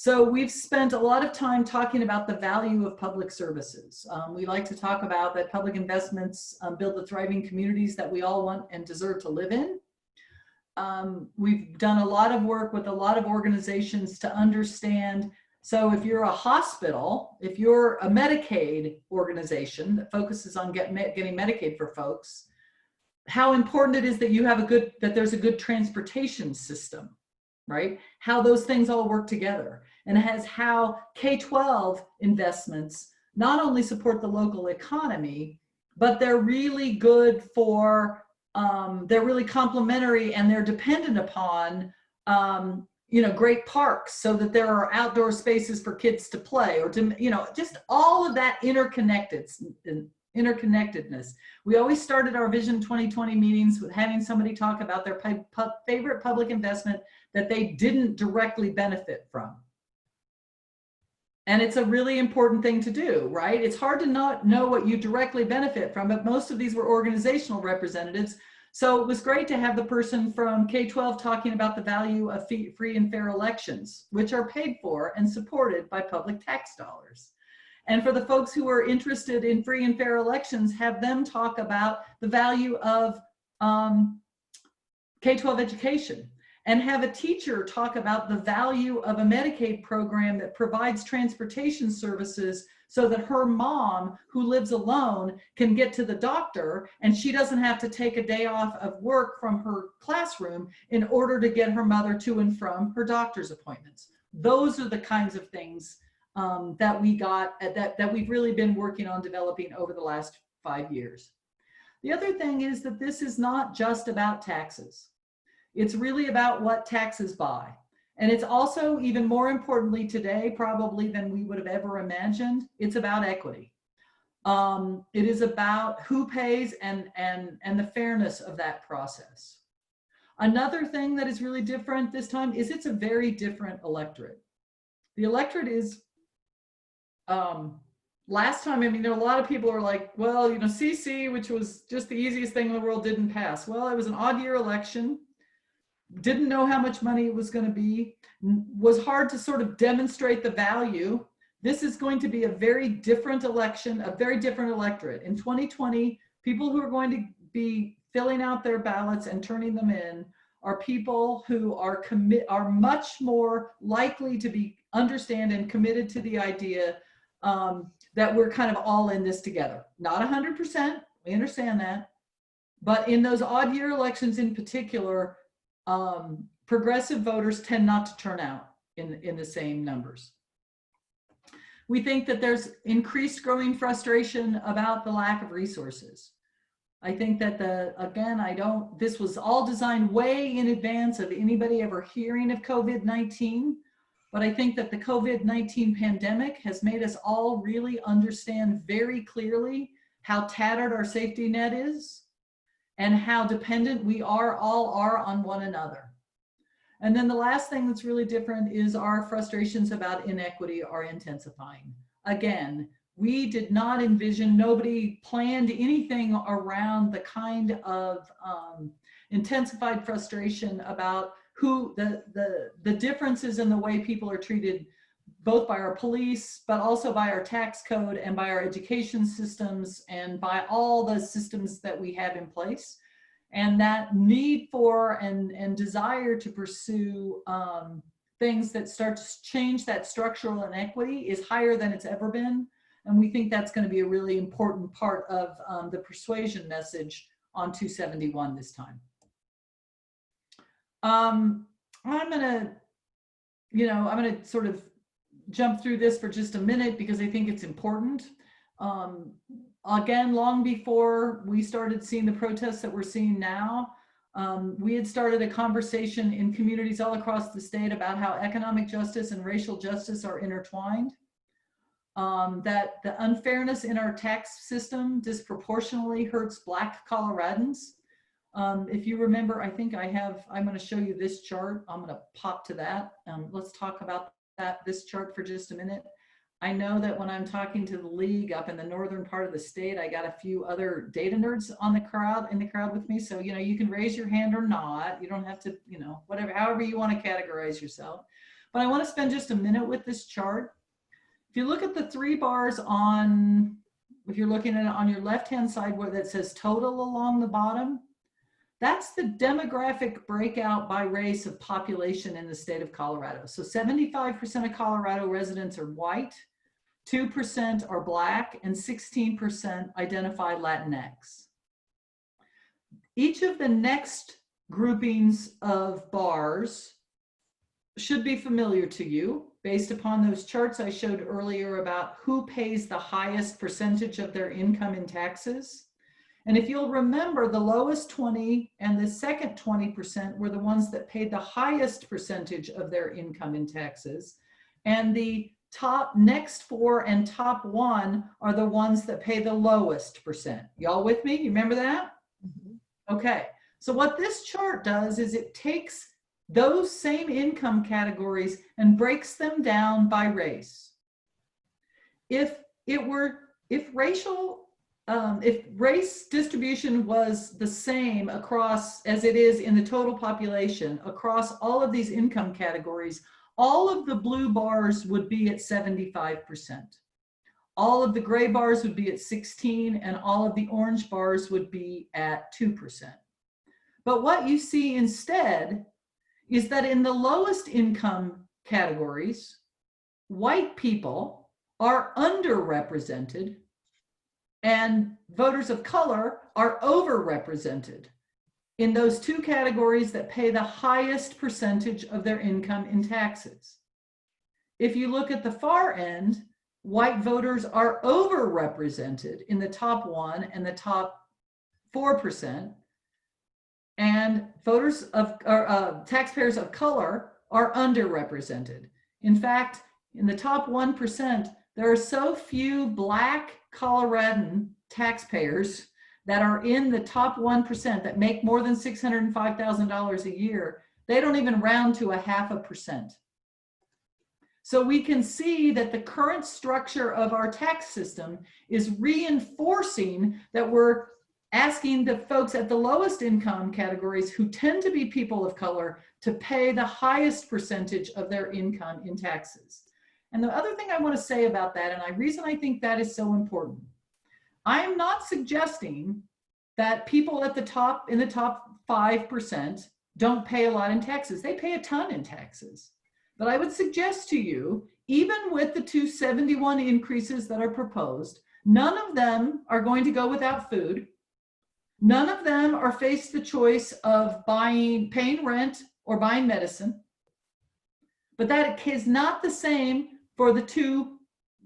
So we've spent a lot of time talking about the value of public services. We like to talk about that public investments build the thriving communities that we all want and deserve to live in. We've done a lot of work with a lot of organizations to understand. So if you're a hospital, if you're a Medicaid organization that focuses on getting Medicaid for folks, how important it is that you have that there's a good transportation system, right? How those things all work together, and how K-12 investments not only support the local economy, but they're really good for, they're really complementary, and they're dependent upon, great parks, so that there are outdoor spaces for kids to play, or to, just all of that interconnectedness. We always started our Vision 2020 meetings with having somebody talk about their favorite public investment that they didn't directly benefit from. And it's a really important thing to do, right? It's hard to not know what you directly benefit from, but most of these were organizational representatives. So it was great to have the person from K-12 talking about the value of free and fair elections, which are paid for and supported by public tax dollars. And for the folks who are interested in free and fair elections, have them talk about the value of K-12 education, and have a teacher talk about the value of a Medicaid program that provides transportation services so that her mom, who lives alone, can get to the doctor, and she doesn't have to take a day off of work from her classroom in order to get her mother to and from her doctor's appointments. Those are the kinds of things that we've really been working on developing over the last 5 years. The other thing is that this is not just about taxes. It's really about what taxes buy. And it's also, even more importantly today, probably than we would have ever imagined, it's about equity. It is about who pays and the fairness of that process. Another thing that is really different this time is it's a very different electorate. The electorate is, last time, a lot of people are like, well, CC, which was just the easiest thing in the world, didn't pass. Well, it was an odd year election. Didn't know how much money it was going to be, was hard to sort of demonstrate the value. This is going to be a very different election, a very different electorate. In 2020, people who are going to be filling out their ballots and turning them in are people who are much more likely to understand and committed to the idea that we're kind of all in this together. Not 100%, we understand that, but in those odd year elections in particular, progressive voters tend not to turn out in the same numbers. We think that there's increased growing frustration about the lack of resources. I think that this was all designed way in advance of anybody ever hearing of COVID-19, but I think that the COVID-19 pandemic has made us all really understand very clearly how tattered our safety net is, and how dependent we all are on one another. And then the last thing that's really different is our frustrations about inequity are intensifying. Again, we did not envision, nobody planned anything around the kind of intensified frustration about the differences in the way people are treated, both by our police, but also by our tax code and by our education systems and by all the systems that we have in place. And that need for and desire to pursue things that start to change that structural inequity is higher than it's ever been. And we think that's going to be a really important part of the persuasion message on 271 this time. I'm going to sort of jump through this for just a minute because I think it's important. Again, long before we started seeing the protests that we're seeing now, we had started a conversation in communities all across the state about how economic justice and racial justice are intertwined. That the unfairness in our tax system disproportionately hurts Black Coloradans. If you remember, I'm going to show you this chart. I'm going to pop to that. Let's talk about this chart for just a minute. I know that when I'm talking to the league up in the northern part of the state, I got a few other data nerds in the crowd with me. So, you can raise your hand or not. You don't have to, whatever, however you want to categorize yourself. but I want to spend just a minute with this chart. If you look at the 3 bars on, if you're looking at it on your left-hand side where that says total along the bottom, that's the demographic breakout by race of population in the state of Colorado. So 75% of Colorado residents are white, 2% are Black, and 16% identify Latinx. Each of the next groupings of bars should be familiar to you based upon those charts I showed earlier about who pays the highest percentage of their income in taxes. And if you'll remember, the lowest 20 and the second 20% were the ones that paid the highest percentage of their income in taxes. And the top next 4 and top 1 are the ones that pay the lowest percent. Y'all with me? You remember that? Mm-hmm. Okay. So what this chart does is it takes those same income categories and breaks them down by race. If race distribution was the same across as it is in the total population across all of these income categories, all of the blue bars would be at 75%. All of the gray bars would be at 16%, and all of the orange bars would be at 2%. But what you see instead is that in the lowest income categories, white people are underrepresented and voters of color are overrepresented in those 2 categories that pay the highest percentage of their income in taxes. If you look at the far end, white voters are overrepresented in the top 1 and the top 4%, and voters of taxpayers of color are underrepresented. In fact, in the top 1%, there are so few Black Coloradan taxpayers that are in the top 1% that make more than $605,000 a year. They don't even round to 0.5%. So we can see that the current structure of our tax system is reinforcing that we're asking the folks at the lowest income categories, who tend to be people of color, to pay the highest percentage of their income in taxes. And the other thing I want to say about that, and the reason I think that is so important, I am not suggesting that people at the top, in the top 5%, don't pay a lot in taxes. They pay a ton in taxes. But I would suggest to you, even with the 271 increases that are proposed, none of them are going to go without food. None of them are faced the choice of paying rent or buying medicine. But that is not the same for the 2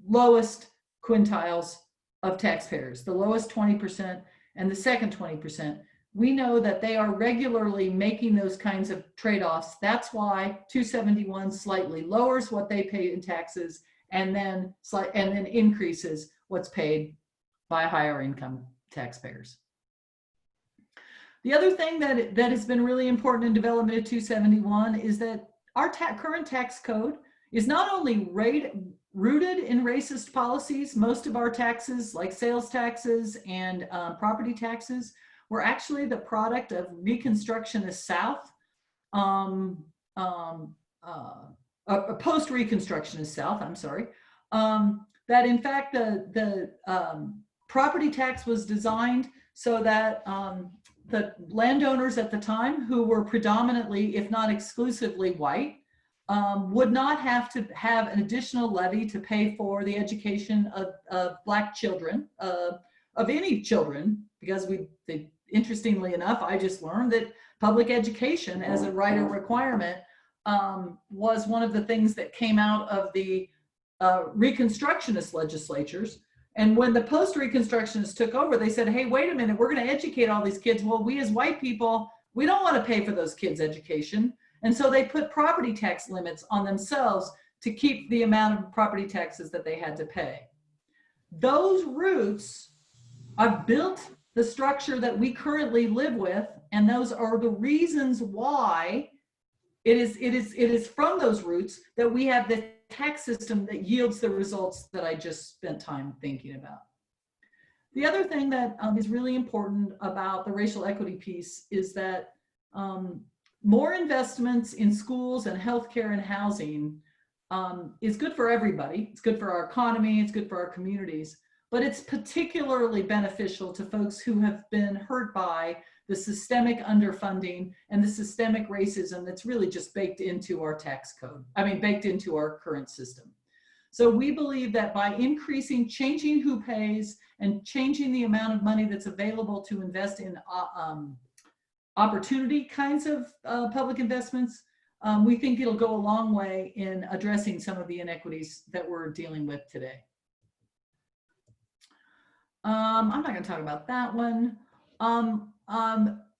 lowest quintiles of taxpayers, the lowest 20% and the second 20%. We know that they are regularly making those kinds of trade-offs. That's why 271 slightly lowers what they pay in taxes and then increases what's paid by higher income taxpayers. The other thing that has been really important in development of 271 is that our current tax code is not only rooted in racist policies. Most of our taxes, like sales taxes and property taxes, were actually the product of Reconstructionist South, post-Reconstructionist South, I'm sorry. That in fact the property tax was designed so that the landowners at the time, who were predominantly, if not exclusively white, would not have to have an additional levy to pay for the education of Black children, of any children, because interestingly enough, I just learned that public education as a right or requirement was one of the things that came out of the Reconstructionist legislatures. And when the post-Reconstructionists took over, they said, hey, wait a minute, we're going to educate all these kids. Well, we as white people, we don't want to pay for those kids' education. And so they put property tax limits on themselves to keep the amount of property taxes that they had to pay. Those roots have built the structure that we currently live with, and those are the reasons why it is from those roots that we have the tax system that yields the results that I just spent time thinking about. The other thing that is really important about the racial equity piece is that more investments in schools and healthcare and housing is good for everybody. It's good for our economy. It's good for our communities. But it's particularly beneficial to folks who have been hurt by the systemic underfunding and the systemic racism that's really just baked into our tax code. I mean, baked into our current system. So we believe that by increasing, changing who pays and changing the amount of money that's available to invest in opportunity kinds of public investments, we think it'll go a long way in addressing some of the inequities that we're dealing with today. I'm not going to talk about that one.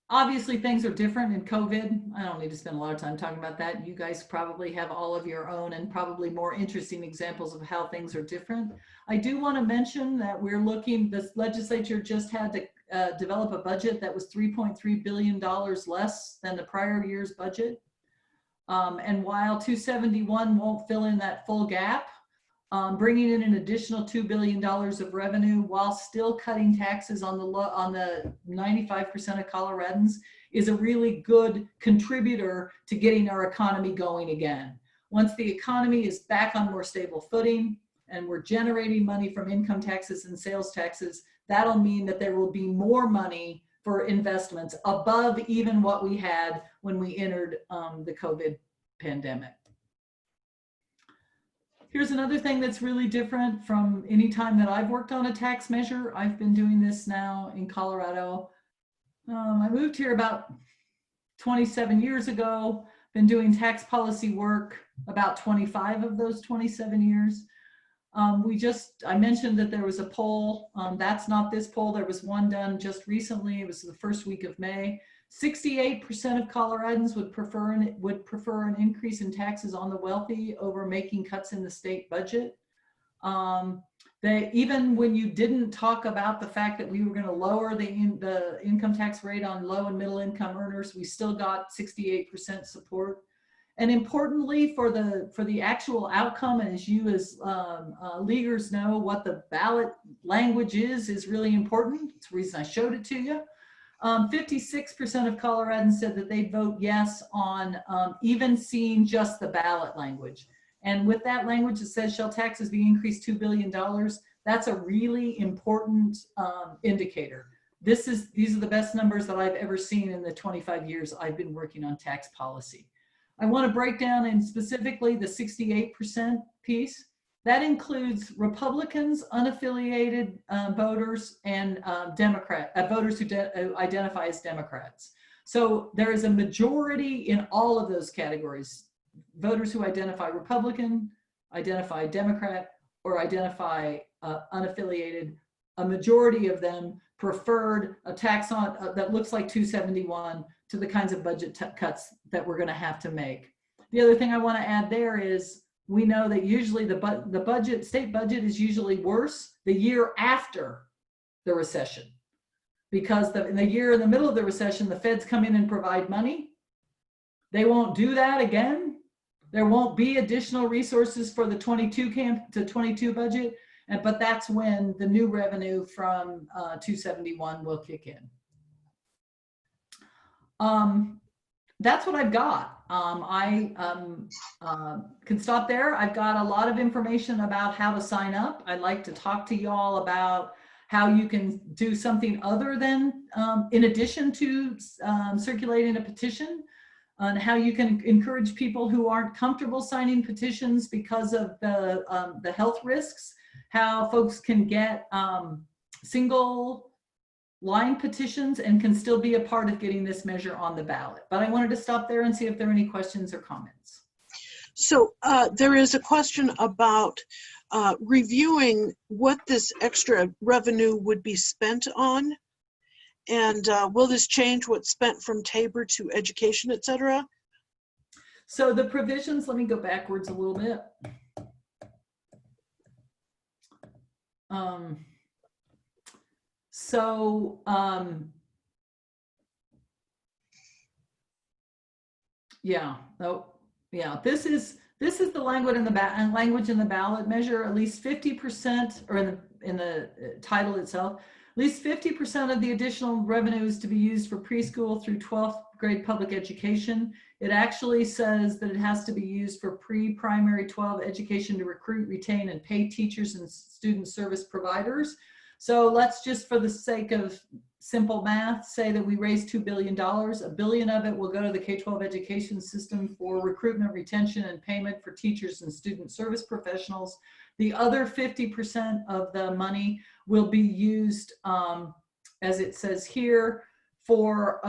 Obviously, things are different in COVID. I don't need to spend a lot of time talking about that. You guys probably have all of your own and probably more interesting examples of how things are different. I do want to mention that we're looking, the legislature just had to develop a budget that was $3.3 billion less than the prior year's budget. And while 271 won't fill in that full gap, bringing in an additional $2 billion of revenue while still cutting taxes on the 95% of Coloradans is a really good contributor to getting our economy going again. Once the economy is back on more stable footing and we're generating money from income taxes and sales taxes, that'll mean that there will be more money for investments above even what we had when we entered the COVID pandemic. Here's another thing that's really different from any time that I've worked on a tax measure. I've been doing this now in Colorado. I moved here about 27 years ago, been doing tax policy work about 25 of those 27 years. I mentioned that there was a poll. That's not this poll. There was one done just recently. It was the first week of May. 68% of Coloradans would prefer an increase in taxes on the wealthy over making cuts in the state budget. Even when you didn't talk about the fact that we were going to lower the income tax rate on low and middle income earners, we still got 68% support. And importantly, for the actual outcome, and as you as leaguers know, what the ballot language is really important. It's the reason I showed it to you. 56% of Coloradans said that they'd vote yes on even seeing just the ballot language. And with that language that says shall taxes be increased $2 billion, that's a really important indicator. These are the best numbers that I've ever seen in the 25 years I've been working on tax policy. I want to break down in specifically the 68% piece. That includes Republicans, unaffiliated voters, and voters who identify as Democrats. So there is a majority in all of those categories. Voters who identify Republican, identify Democrat, or identify unaffiliated, a majority of them preferred a tax on that looks like 271 to the kinds of budget cuts that we're going to have to make. The other thing I want to add there is we know that usually the state budget is usually worse the year after the recession, because in the year in the middle of the recession, the feds come in and provide money. They won't do that again. There won't be additional resources for the 22 budget, but that's when the new revenue from 271 will kick in. That's what I've got. I can stop there. I've got a lot of information about how to sign up. I'd like to talk to y'all about how you can do something other than, in addition to circulating a petition, on how you can encourage people who aren't comfortable signing petitions because of the health risks, how folks can get single line petitions and can still be a part of getting this measure on the ballot. But I wanted to stop there and see if there are any questions or comments. So there is a question about reviewing what this extra revenue would be spent on. And will this change what's spent from Tabor to education, et cetera? So the provisions, let me go backwards a little bit. This is the language in the ballot measure. At least 50%, or in the title itself, at least 50% of the additional revenues to be used for preschool through 12th grade public education. It actually says that it has to be used for pre-primary 12 education to recruit, retain, and pay teachers and student service providers. So let's just, for the sake of simple math, say that we raise $2 billion. $1 billion of it will go to the K-12 education system for recruitment, retention, and payment for teachers and student service professionals. The other 50% of the money will be used, as it says here, for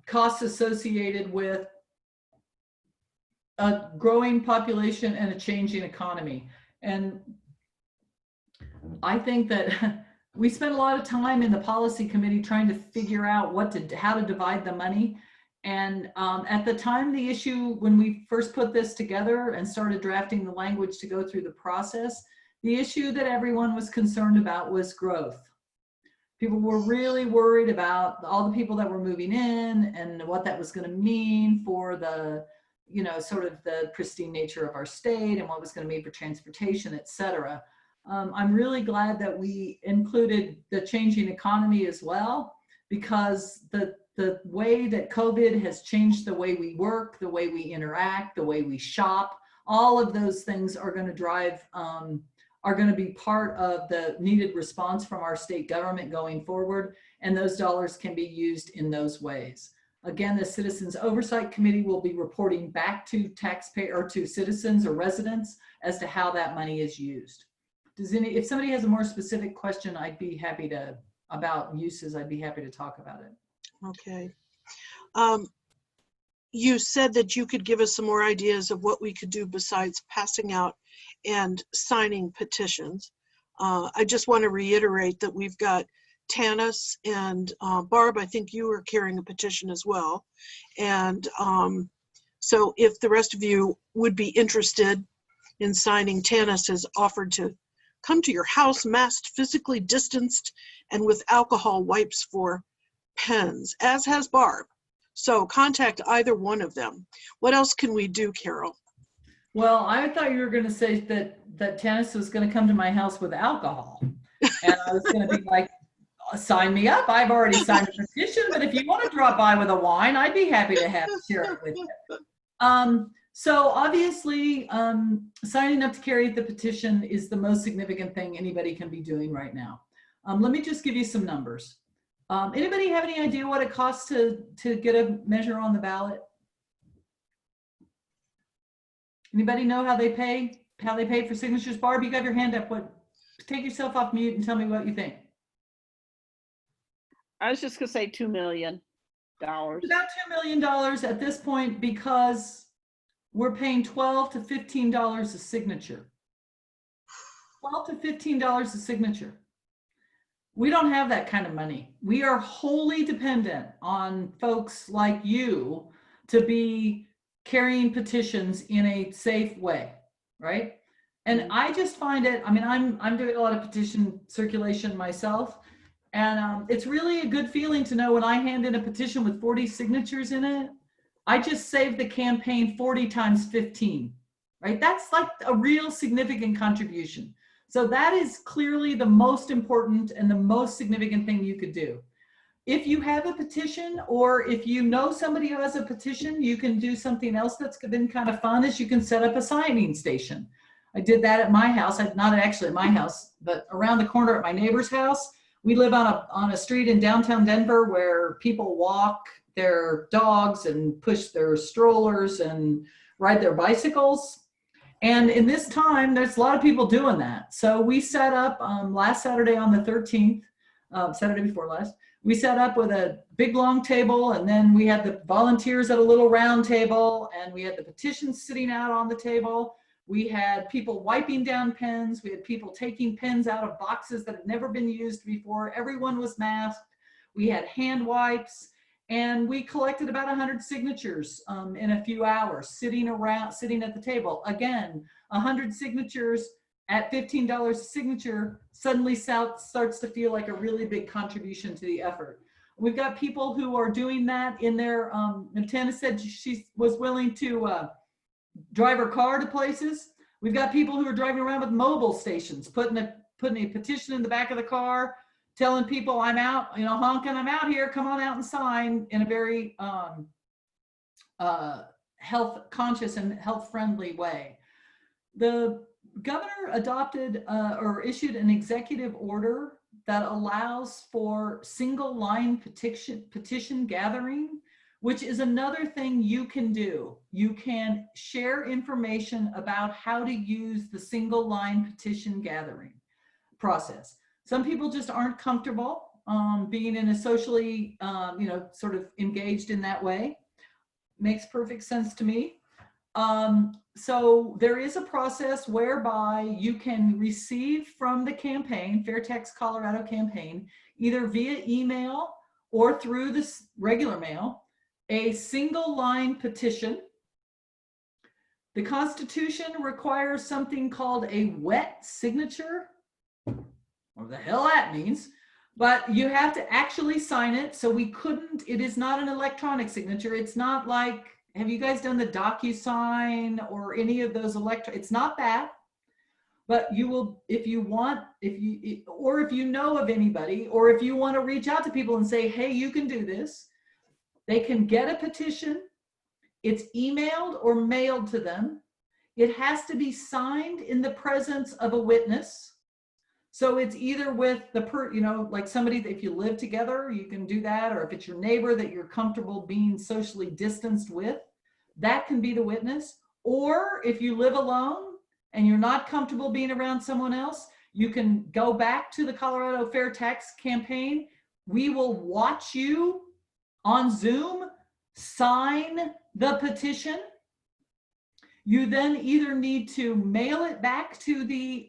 costs associated with a growing population and a changing economy. And I think that we spent a lot of time in the policy committee trying to figure out how to divide the money. And at the time, the issue, when we first put this together and started drafting the language to go through the process, the issue that everyone was concerned about was growth. People were really worried about all the people that were moving in and what that was going to mean for the, you know, sort of the pristine nature of our state and what was going to mean for transportation, et cetera. I'm really glad that we included the changing economy as well, because the way that COVID has changed the way we work, the way we interact, the way we shop, all of those things are going to drive, are going to be part of the needed response from our state government going forward. And those dollars can be used in those ways. Again, the Citizens Oversight Committee will be reporting back to taxpayer or to citizens or residents as to how that money is used. If somebody has a more specific question, I'd be happy to, about uses, I'd be happy to talk about it. Okay. You said that you could give us some more ideas of what we could do besides passing out and signing petitions. I just want to reiterate that we've got Tanis and Barb, I think you are carrying a petition as well. And so if the rest of you would be interested in signing, Tanis has offered to come to your house masked, physically distanced, and with alcohol wipes for pens, as has Barb. So contact either one of them. What else can we do, Carol? Well, I thought you were going to say that Tanis was going to come to my house with alcohol. And I was going to be like, sign me up. I've already signed a petition, but if you want to drop by with a wine, I'd be happy to share it with you. So obviously, signing up to carry the petition is the most significant thing anybody can be doing right now. Let me just give you some numbers. Anybody have any idea what it costs to get a measure on the ballot? Anybody know how they pay for signatures? Barb, you got your hand up. Take yourself off mute and tell me what you think. I was just gonna say $2 million. About $2 million at this point, because we're paying $12 to $15 a signature. $12 to $15 a signature. We don't have that kind of money. We are wholly dependent on folks like you to be carrying petitions in a safe way, right? And I just find it, I mean, I'm doing a lot of petition circulation myself, and it's really a good feeling to know when I hand in a petition with 40 signatures in it, I just saved the campaign 40 times 15, right? That's like a real significant contribution. So that is clearly the most important and the most significant thing you could do. If you have a petition, or if you know somebody who has a petition, you can do something else that's been kind of fun, is you can set up a signing station. I did that at my house, not actually at my house, but around the corner at my neighbor's house. We live on a street in downtown Denver where people walk their dogs and push their strollers and ride their bicycles. And in this time, there's a lot of people doing that. So we set up last Saturday on the 13th, Saturday before last, we set up with a big long table, and then we had the volunteers at a little round table, and we had the petitions sitting out on the table. We had people wiping down pens. We had people taking pens out of boxes that had never been used before. Everyone was masked. We had hand wipes. And we collected about 100 signatures in a few hours, sitting at the table. Again, 100 signatures at $15 a signature suddenly starts to feel like a really big contribution to the effort. We've got people who are doing that in their, Tanis said she was willing to drive her car to places. We've got people who are driving around with mobile stations, putting a petition in the back of the car, telling people I'm out, honking, I'm out here, come on out and sign, in a very health conscious and health friendly way. The governor adopted or issued an executive order that allows for single line petition gathering, which is another thing you can do. You can share information about how to use the single line petition gathering process. Some people just aren't comfortable being in a socially, sort of engaged in that way. Makes perfect sense to me. So there is a process whereby you can receive from the campaign, Fairtex Colorado campaign, either via email or through this regular mail, a single line petition. The Constitution requires something called a wet signature, whatever the hell that means, but you have to actually sign it. So it is not an electronic signature. It's not like, have you guys done the DocuSign or any of those it's not that, but you will, if you know of anybody, or if you want to reach out to people and say, hey, you can do this, they can get a petition. It's emailed or mailed to them. It has to be signed in the presence of a witness. So it's either with like somebody, if you live together, you can do that. Or if it's your neighbor that you're comfortable being socially distanced with, that can be the witness. Or if you live alone and you're not comfortable being around someone else, you can go back to the Colorado Fair Tax campaign. We will watch you on Zoom sign the petition. You then either need to mail it back to the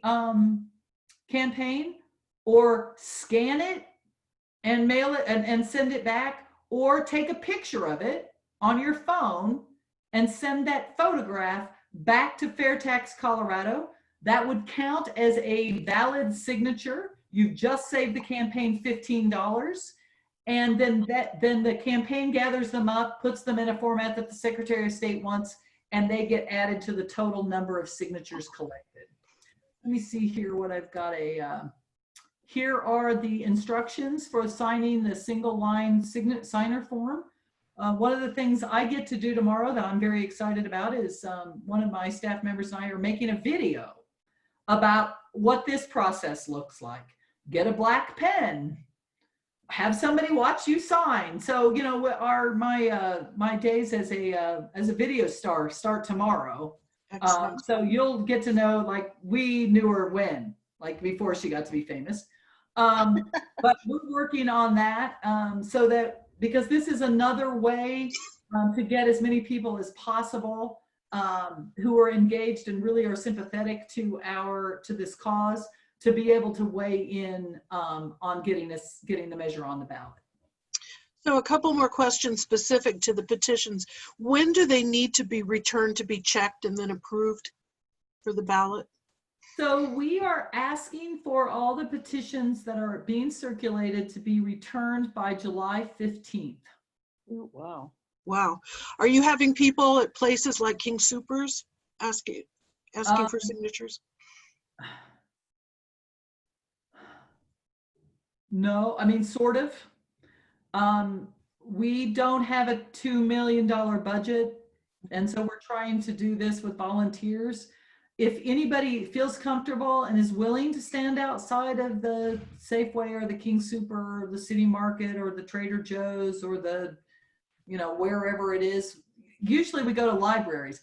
campaign, or scan it and mail it and send it back, or take a picture of it on your phone and send that photograph back to Fairtax Colorado. That would count as a valid signature. You've just saved the campaign $15. And then the campaign gathers them up, puts them in a format that the Secretary of State wants, and they get added to the total number of signatures collected. Let me see here what I've got. Here are the instructions for signing the single line signer form. One of the things I get to do tomorrow that I'm very excited about is one of my staff members and I are making a video about what this process looks like. Get a black pen, have somebody watch you sign. So, my days as a video star start tomorrow. So you'll get to know, like, we knew her when, like, before she got to be famous. But we're working on that so that, because this is another way to get as many people as possible who are engaged and really are sympathetic to this cause, to be able to weigh in on getting the measure on the ballot. So a couple more questions specific to the petitions. When do they need to be returned to be checked and then approved for the ballot? So we are asking for all the petitions that are being circulated to be returned by July 15th. Ooh, wow. Wow. Are you having people at places like King Soopers asking for signatures? No, I mean, sort of. We don't have a $2 million budget, and so we're trying to do this with volunteers. If anybody feels comfortable and is willing to stand outside of the Safeway or the King Super or the City Market or the Trader Joe's or the, wherever it is, usually we go to libraries.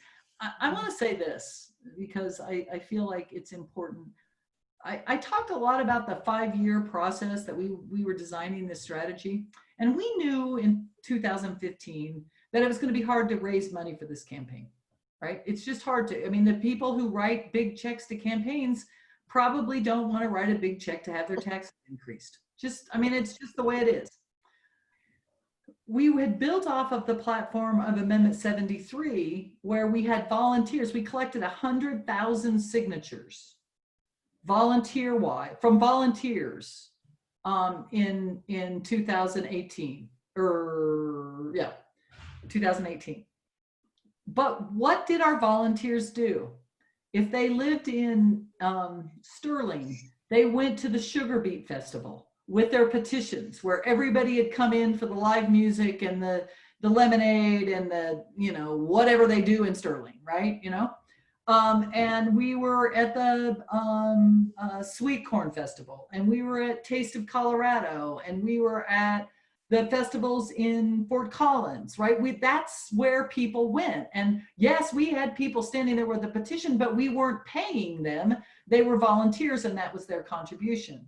I want to say this because I feel like it's important. I talked a lot about the 5-year process that we were designing this strategy. And we knew in 2015 that it was going to be hard to raise money for this campaign, right? It's just hard to, the people who write big checks to campaigns probably don't want to write a big check to have their taxes increased. It's just the way it is. We had built off of the platform of Amendment 73, where we had volunteers. We collected 100,000 signatures from volunteers in 2018 2018. But what did our volunteers do? If they lived in Sterling, they went to the Sugar Beet Festival with their petitions, where everybody had come in for the live music and the the lemonade and the, whatever they do in Sterling, right? And we were at the Sweet Corn Festival, and we were at Taste of Colorado, and we were at the festivals in Fort Collins, right? That's where people went. And yes, we had people standing there with a petition, but we weren't paying them. They were volunteers, and that was their contribution.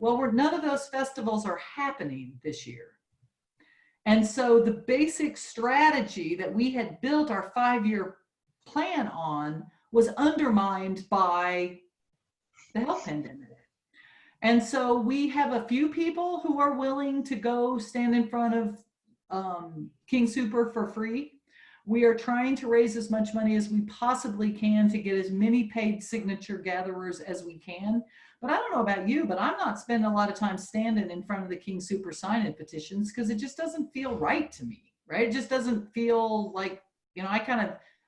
Well, none of those festivals are happening this year. And so the basic strategy that we had built our 5-year plan on was undermined by the health pandemic. And so we have a few people who are willing to go stand in front of King Super for free. We are trying to raise as much money as we possibly can to get as many paid signature gatherers as we can. But I don't know about you, but I'm not spending a lot of time standing in front of the King Super sign-in petitions because it just doesn't feel right to me, right? It just doesn't feel like,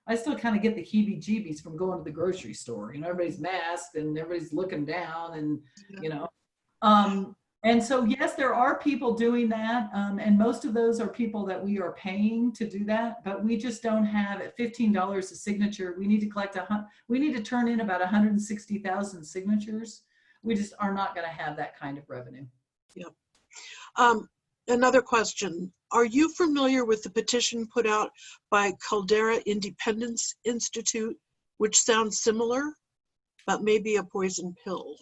I still kind of get the heebie-jeebies from going to the grocery store. Everybody's masked and everybody's looking down and, and so yes, there are people doing that. And most of those are people that we are paying to do that, but we just don't have at $15 a signature. We need to turn in about 160,000 signatures. We just are not going to have that kind of revenue. Yep. Another question. Are you familiar with the petition put out by Caldera Independence Institute, which sounds similar, but maybe a poison pill?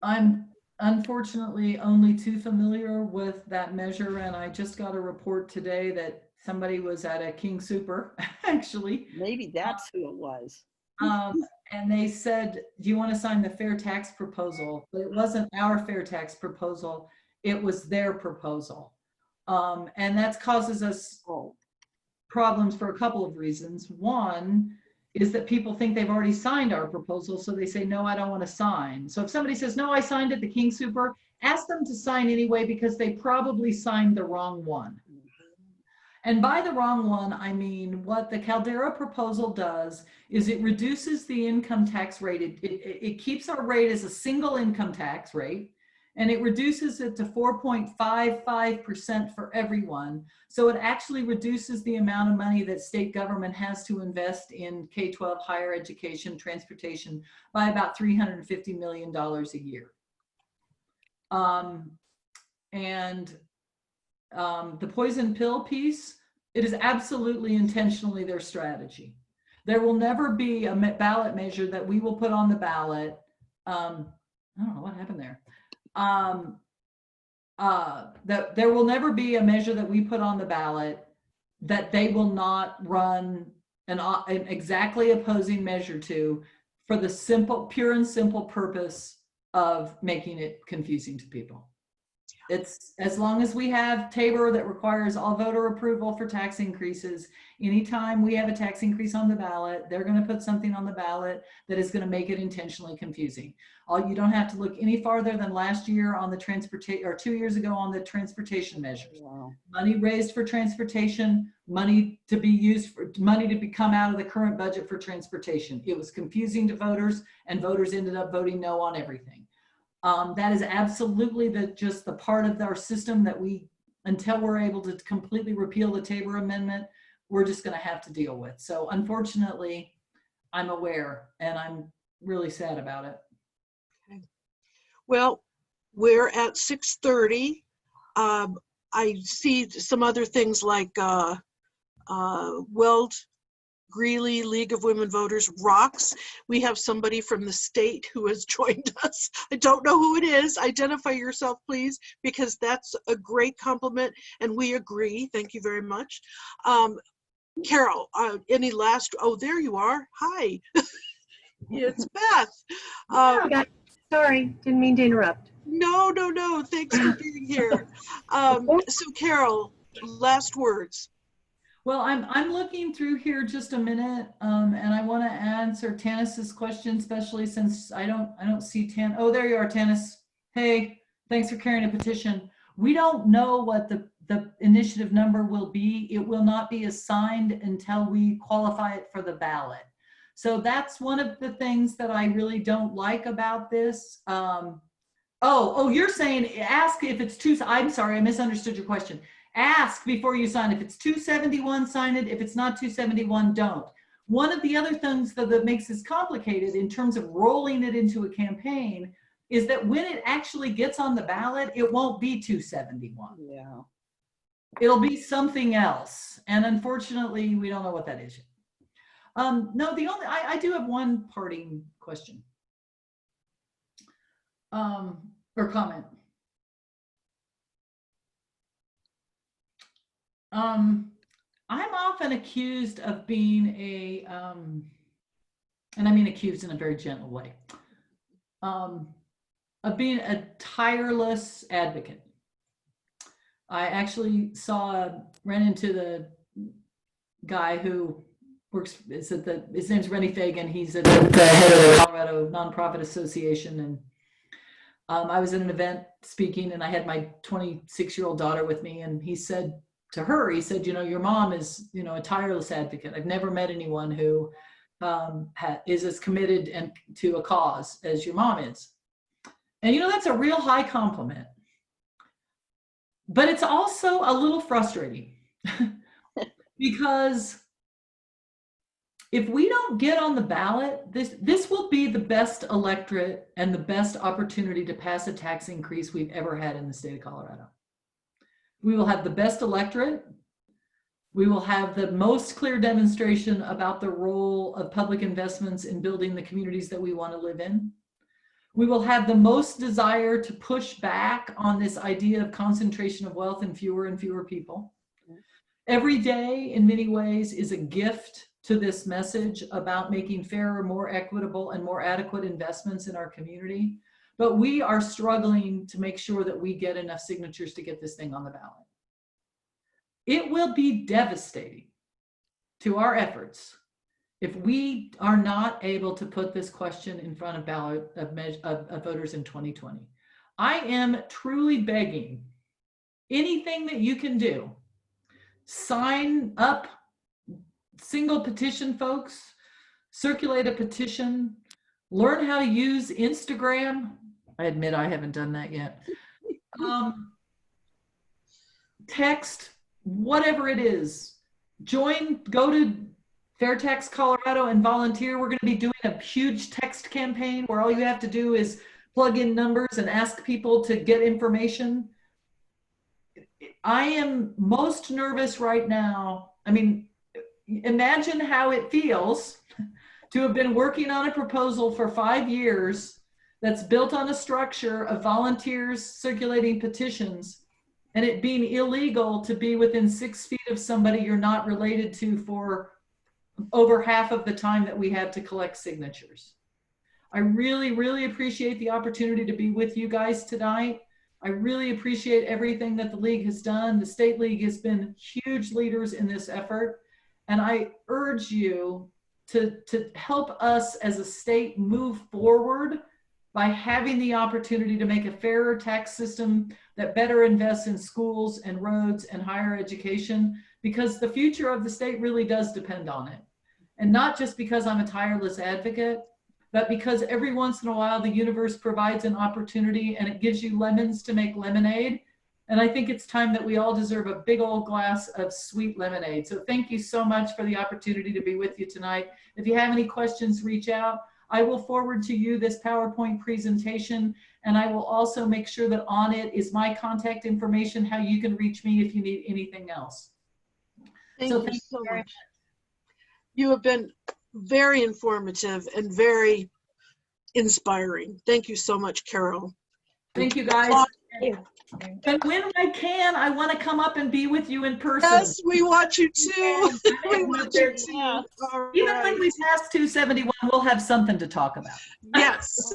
I'm unfortunately only too familiar with that measure, and I just got a report today that somebody was at a King Super, actually. Maybe that's who it was. And they said, do you want to sign the fair tax proposal? But it wasn't our fair tax proposal. It was their proposal. And that causes us problems for a couple of reasons. One is that people think they've already signed our proposal, so they say, no, I don't want to sign. So if somebody says, no, I signed at the King Super, ask them to sign anyway because they probably signed the wrong one. And by the wrong one, I mean what the Caldera proposal does is it reduces the income tax rate. It keeps our rate as a single income tax rate, and it reduces it to 4.55% for everyone. So it actually reduces the amount of money that state government has to invest in K-12 higher education, transportation by about $350 million a year. The poison pill piece, it is absolutely intentionally their strategy. There will never be a ballot measure that we will put on the ballot. I don't know what happened there. That there will never be a measure that we put on the ballot that they will not run an exactly opposing measure to for the pure and simple purpose of making it confusing to people. It's as long as we have Tabor that requires all voter approval for tax increases. Anytime we have a tax increase on the ballot, they're going to put something on the ballot that is going to make it intentionally confusing. You don't have to look any farther than last year on the transportation, or 2 years ago on the transportation measures. Wow. Money raised for transportation, money to be used for money to come out of the current budget for transportation. It was confusing to voters, and voters ended up voting no on everything. That is absolutely just the part of our system that until we're able to completely repeal the Tabor Amendment, we're just going to have to deal with. So unfortunately, I'm aware, and I'm really sad about it. Okay. Well, we're at 6:30. I see some other things like Weld Greeley League of Women Voters rocks. We have somebody from the state who has joined us. I don't know who it is. Identify yourself, please, because that's a great compliment, and we agree. Thank you very much. Carol, any last, oh, there you are. Hi. It's Beth. Sorry, didn't mean to interrupt. No. Thanks for being here. So Carol, last words. Well, I'm looking through here just a minute, and I want to answer Tanis's question, especially since I don't see Oh, there you are, Tanis. Hey, thanks for carrying a petition. We don't know what the initiative number will be. It will not be assigned until we qualify it for the ballot. So that's one of the things that I really don't like about this. You're saying ask if it's too. I'm sorry, I misunderstood your question. Ask before you sign. If it's 271, sign it. If it's not 271, don't. One of the other things that makes this complicated in terms of rolling it into a campaign is that when it actually gets on the ballot, it won't be 271. Yeah. It'll be something else. And unfortunately, we don't know what that is yet. No, I do have one parting question or comment. I'm often accused of being a, and I mean accused in a very gentle way, of being a tireless advocate. I actually ran into the guy who works, his name's Rennie Fagan. He's at the head of the Colorado Nonprofit Association. And I was at an event speaking, and I had my 26-year-old daughter with me, and he said to her, he said, your mom is, a tireless advocate. I've never met anyone who is as committed to a cause as your mom is. And that's a real high compliment. But it's also a little frustrating because if we don't get on the ballot, this will be the best electorate and the best opportunity to pass a tax increase we've ever had in the state of Colorado. We will have the best electorate. We will have the most clear demonstration about the role of public investments in building the communities that we want to live in. We will have the most desire to push back on this idea of concentration of wealth in fewer and fewer people. Every day, in many ways, is a gift to this message about making fairer, more equitable, and more adequate investments in our community. But we are struggling to make sure that we get enough signatures to get this thing on the ballot. It will be devastating to our efforts if we are not able to put this question in front of ballot of voters in 2020. I am truly begging, anything that you can do, sign up single petition folks, circulate a petition, learn how to use Instagram. I admit I haven't done that yet. Text, whatever it is, go to Fair Tax Colorado and volunteer. We're going to be doing a huge text campaign where all you have to do is plug in numbers and ask people to get information. I am most nervous right now. I mean, imagine how it feels to have been working on a proposal for 5 years that's built on a structure of volunteers circulating petitions, and it being illegal to be within 6 feet of somebody you're not related to for over half of the time that we have to collect signatures. I really, really appreciate the opportunity to be with you guys tonight. I really appreciate everything that the League has done. The State League has been huge leaders in this effort. And I urge you to help us as a state move forward by having the opportunity to make a fairer tax system that better invests in schools and roads and higher education, because the future of the state really does depend on it. And not just because I'm a tireless advocate, but because every once in a while the universe provides an opportunity and it gives you lemons to make lemonade. And I think it's time that we all deserve a big old glass of sweet lemonade. So thank you so much for the opportunity to be with you tonight. If you have any questions, reach out. I will forward to you this PowerPoint presentation, and I will also make sure that on it is my contact information, how you can reach me if you need anything else. Thank you so much. You have been very informative and very inspiring. Thank you so much, Carol. Thank you, guys. And when I can, I want to come up and be with you in person. Yes, we want you too. We want you too. Even when we pass 271, we'll have something to talk about. Yes,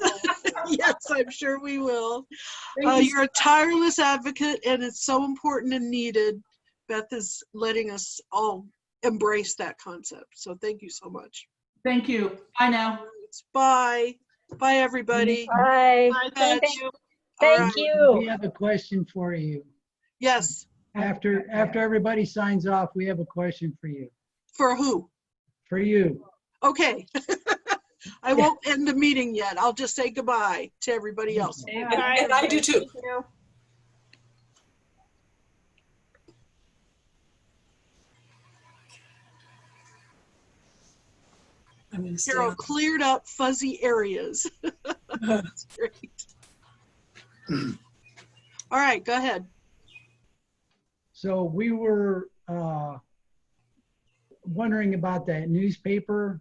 yes, I'm sure we will. You're a tireless advocate, and it's so important and needed. Beth is letting us all embrace that concept. So thank you so much. Thank you. Bye now. Bye. Bye, everybody. Bye. Bye, thank you. Thank you. We have a question for you. Yes. After everybody signs off, we have a question for you. For who? For you. Okay. I won't end the meeting yet. I'll just say goodbye to everybody else. Bye. And I do too. Thank you. I'm gonna stay Carol on. cleared up fuzzy areas. That's great. All right, go ahead. So we were wondering about that newspaper,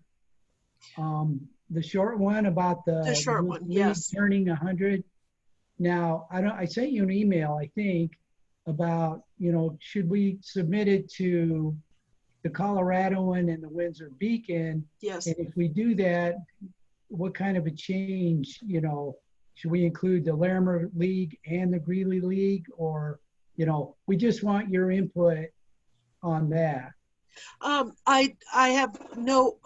the short one about The short one, yes. turning 100. Now, I sent you an email, I think, about, should we submit it to the Coloradoan and the Windsor Beacon? Yes. And if we do that, what kind of a change, should we include the Larimer League and the Greeley League? Or, we just want your input on that. I have no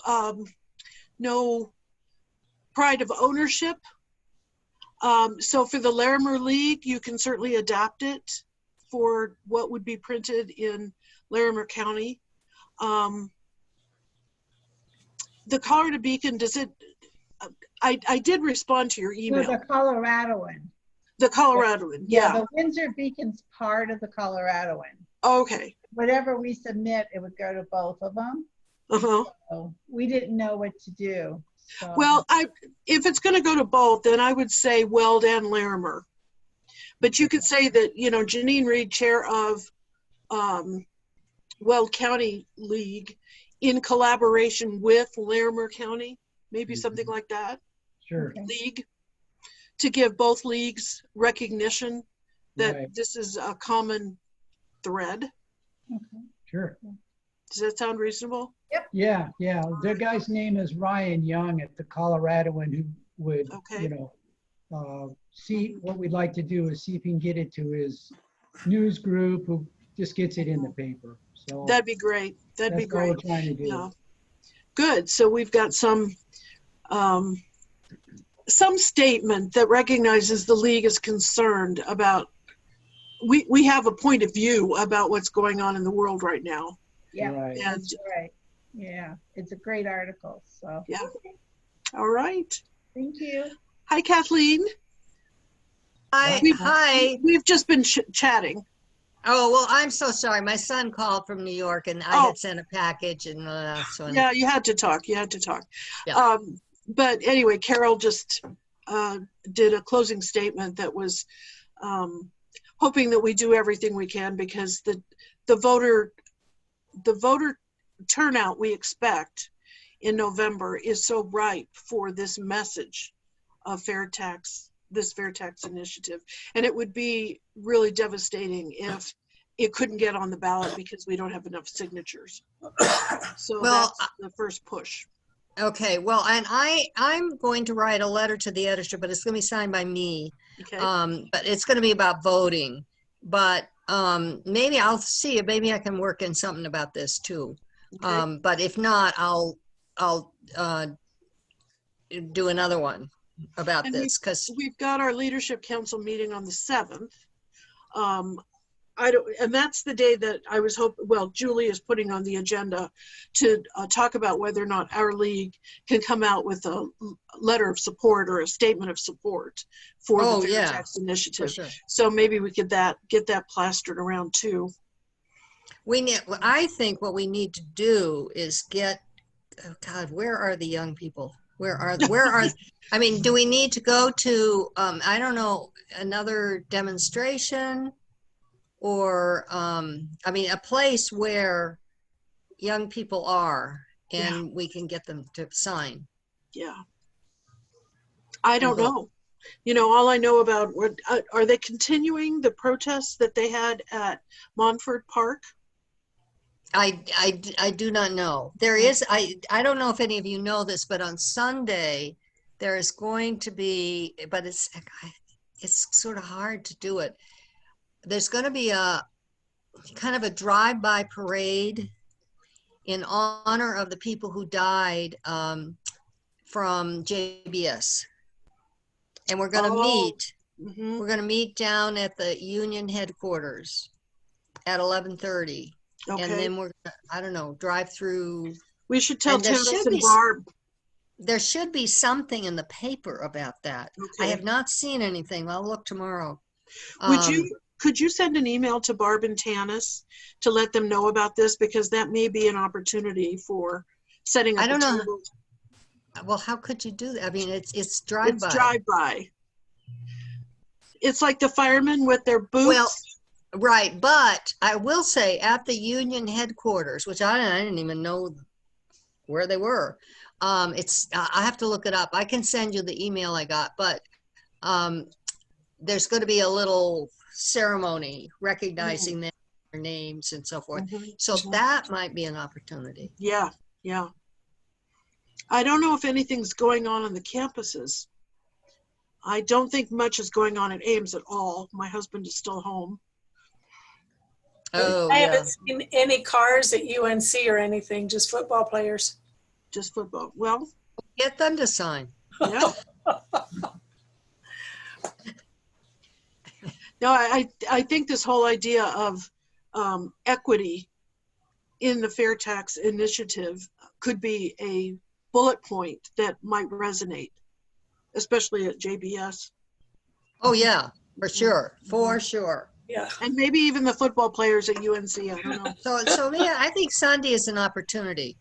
pride of ownership. So for the Larimer League, you can certainly adapt it for what would be printed in Larimer County. The Colorado Beacon, does it, I did respond to your No, email. the Coloradoan. The Coloradoan, Yeah, yeah. the Windsor Beacon's part of the Coloradoan. Okay. Whatever we submit, it would go to both of them. Uh-huh. So we didn't know what to do. So. Well, if it's going to go to both, then I would say Weld and Larimer. But you could say that, Janine Reed, chair of Weld County League, in collaboration with Larimer County, maybe something like that. Sure. Okay. League, to give both leagues recognition that Right. this is a common thread. Okay. Sure. Does that sound reasonable? Yeah. The guy's name is Ryan Young at the Coloradoan, who would, Okay. see what we'd like to do is see if he can get it to his news group, who just gets it in the paper. So That'd be great. That'd be that's all great. we're trying to do. Yeah. Good. So we've got some statement that recognizes the league is concerned about, we have a point of view about what's going on in the world right now. Yeah, Right. And that's right. Yeah, it's a great article. So yeah. All right. thank you. Hi, Kathleen. Hi. We've just been chatting. Oh, well, I'm so sorry. My son called from New York and I had sent a package and so. Yeah, you had to talk. Yeah. But anyway, Carol just did a closing statement that was hoping that we do everything we can, because the voter turnout we expect in November is so ripe for this message of this fair tax initiative. And it would be really devastating if it couldn't get on the ballot because we don't have enough signatures. So that's the first push. Okay, well, and I'm going to write a letter to the editor, but it's going to be signed by me. Okay. But it's going to be about voting. But maybe I'll see if maybe I can work in something about this too. Okay. But if not, I'll do another one about And this, because we've got our leadership council meeting on the 7th. And that's the day that I was hoping, well, Julie is putting on the agenda to talk about whether or not our league can come out with a letter of support or a statement of support for the fair tax initiative. Sure. So maybe we could get that plastered around too. I think what we need to do is get, oh God, where are the young people? Where are I mean, do we need to go to, I don't know, another demonstration? Or, I mean, a place where young people are and we can get them to sign. Yeah. I don't know. All I know about, are they continuing the protests that they had at Montford Park? I do not know. There is, I don't know if any of you know this, but on Sunday, there is going to be, but it's sort of hard to do it. There's going to be a kind of a drive-by parade in honor of the people who died from JBS. And we're going to meet. Mm-hmm. We're going to meet down at the union headquarters at 11:30. Okay. And then we're, I don't know, drive through. We should tell Dennis should and be- Barb. There should be something in the paper about that. I Okay. have not seen anything. I'll look tomorrow. Could you send an email to Barb and Tanis to let them know about this? Because that may be an opportunity for setting up I don't a know. table. Well, how could you do that? I mean, it's It's drive-by. drive-by. It's like the firemen with their boots. Well, right, but I will say at the union headquarters, which I didn't even know where they were. I have to look it up. I can send you the email I got, but there's going to be a little ceremony recognizing their names and so forth. So that might be an opportunity. Yeah, yeah. I don't know if anything's going on the campuses. I don't think much is going on at Ames at all. My husband is still home. Oh, I yeah. haven't seen any cars at UNC or anything, just football players. Just football. Well, Get them to sign. yeah. No, I think this whole idea of equity in the fair tax initiative could be a bullet point that might resonate, especially at JBS. Oh, yeah, for sure, for sure. Yeah. And maybe even the football players at UNC, I don't know. So yeah, I think Sunday is an opportunity.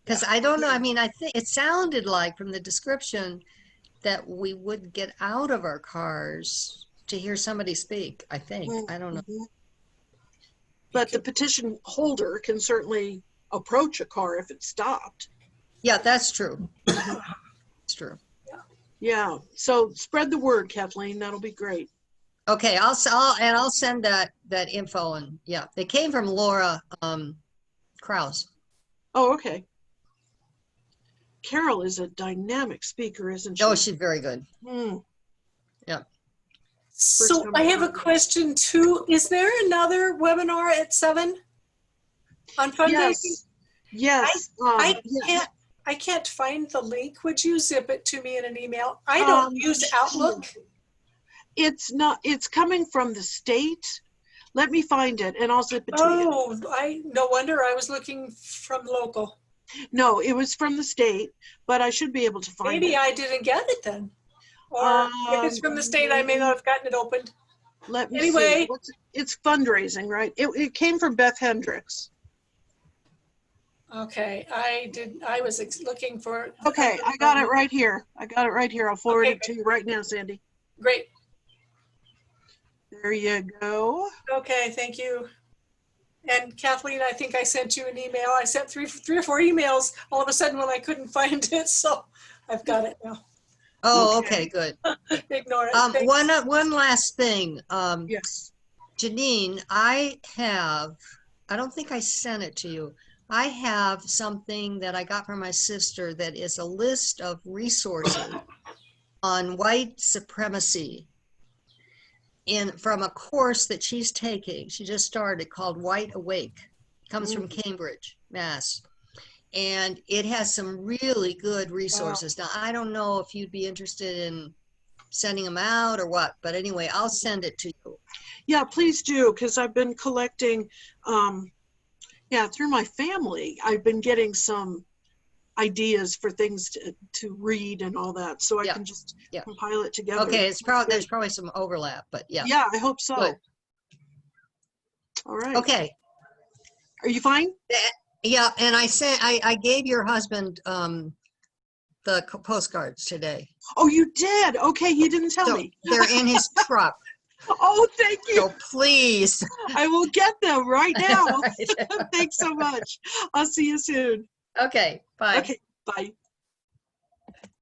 Because I don't know, I mean, I think it sounded like from the description that we would get out of our cars to hear somebody speak, I think. I don't know. But the petition holder can certainly approach a car if it's stopped. Yeah, that's true. It's true. Yeah, so spread the word, Kathleen, that'll be great. Okay, I'll send that info, and yeah, they came from Laura Krause. Oh, okay. Carol is a dynamic speaker, isn't she? Oh, she's very good. Yeah. So I have a question too. Is there another webinar at 7 on fundraising? Yes. I can't find the link. Would you zip it to me in an email? I don't use Outlook. It's not, it's coming from the state. Let me find it and I'll zip it to you. Oh, no wonder I was looking from local. No, it was from the state, but I should be able to find it. Maybe I didn't get it then. Or if it's from the state, I may not have gotten it opened. Let me Anyway. see. It's fundraising, right? It came from Beth Hendricks. Okay, I was looking for. Okay, I got it right here. I'll forward it to you right now, Sandy. Great. There you go. Okay, thank you. And Kathleen, I think I sent you an email. I sent three or four emails all of a sudden when I couldn't find it, so I've got it now. Oh, okay, good. Ignore it. Thanks. One last thing. Yes. Janine, I don't think I sent it to you. I have something that I got from my sister that is a list of resources on white supremacy from a course that she's taking. She just started called White Awake. Comes from Cambridge, Mass. And it has some really good resources. Now, I don't know if you'd be interested in sending them out or what, but anyway, I'll send it to you. Yeah, please do, because I've been collecting, through my family, I've been getting some ideas for things to read and all that, so I can just compile it together. Okay, there's probably some overlap, but yeah. Yeah, I hope so. Good. All right. Okay. Are you fine? Yeah, and I gave your husband the postcards today. Oh, you did? Okay, you didn't tell me. They're in his truck. Oh, thank you. So please. I will get them right now. Right. Thanks so much. I'll see you soon. Okay, bye. Okay, bye.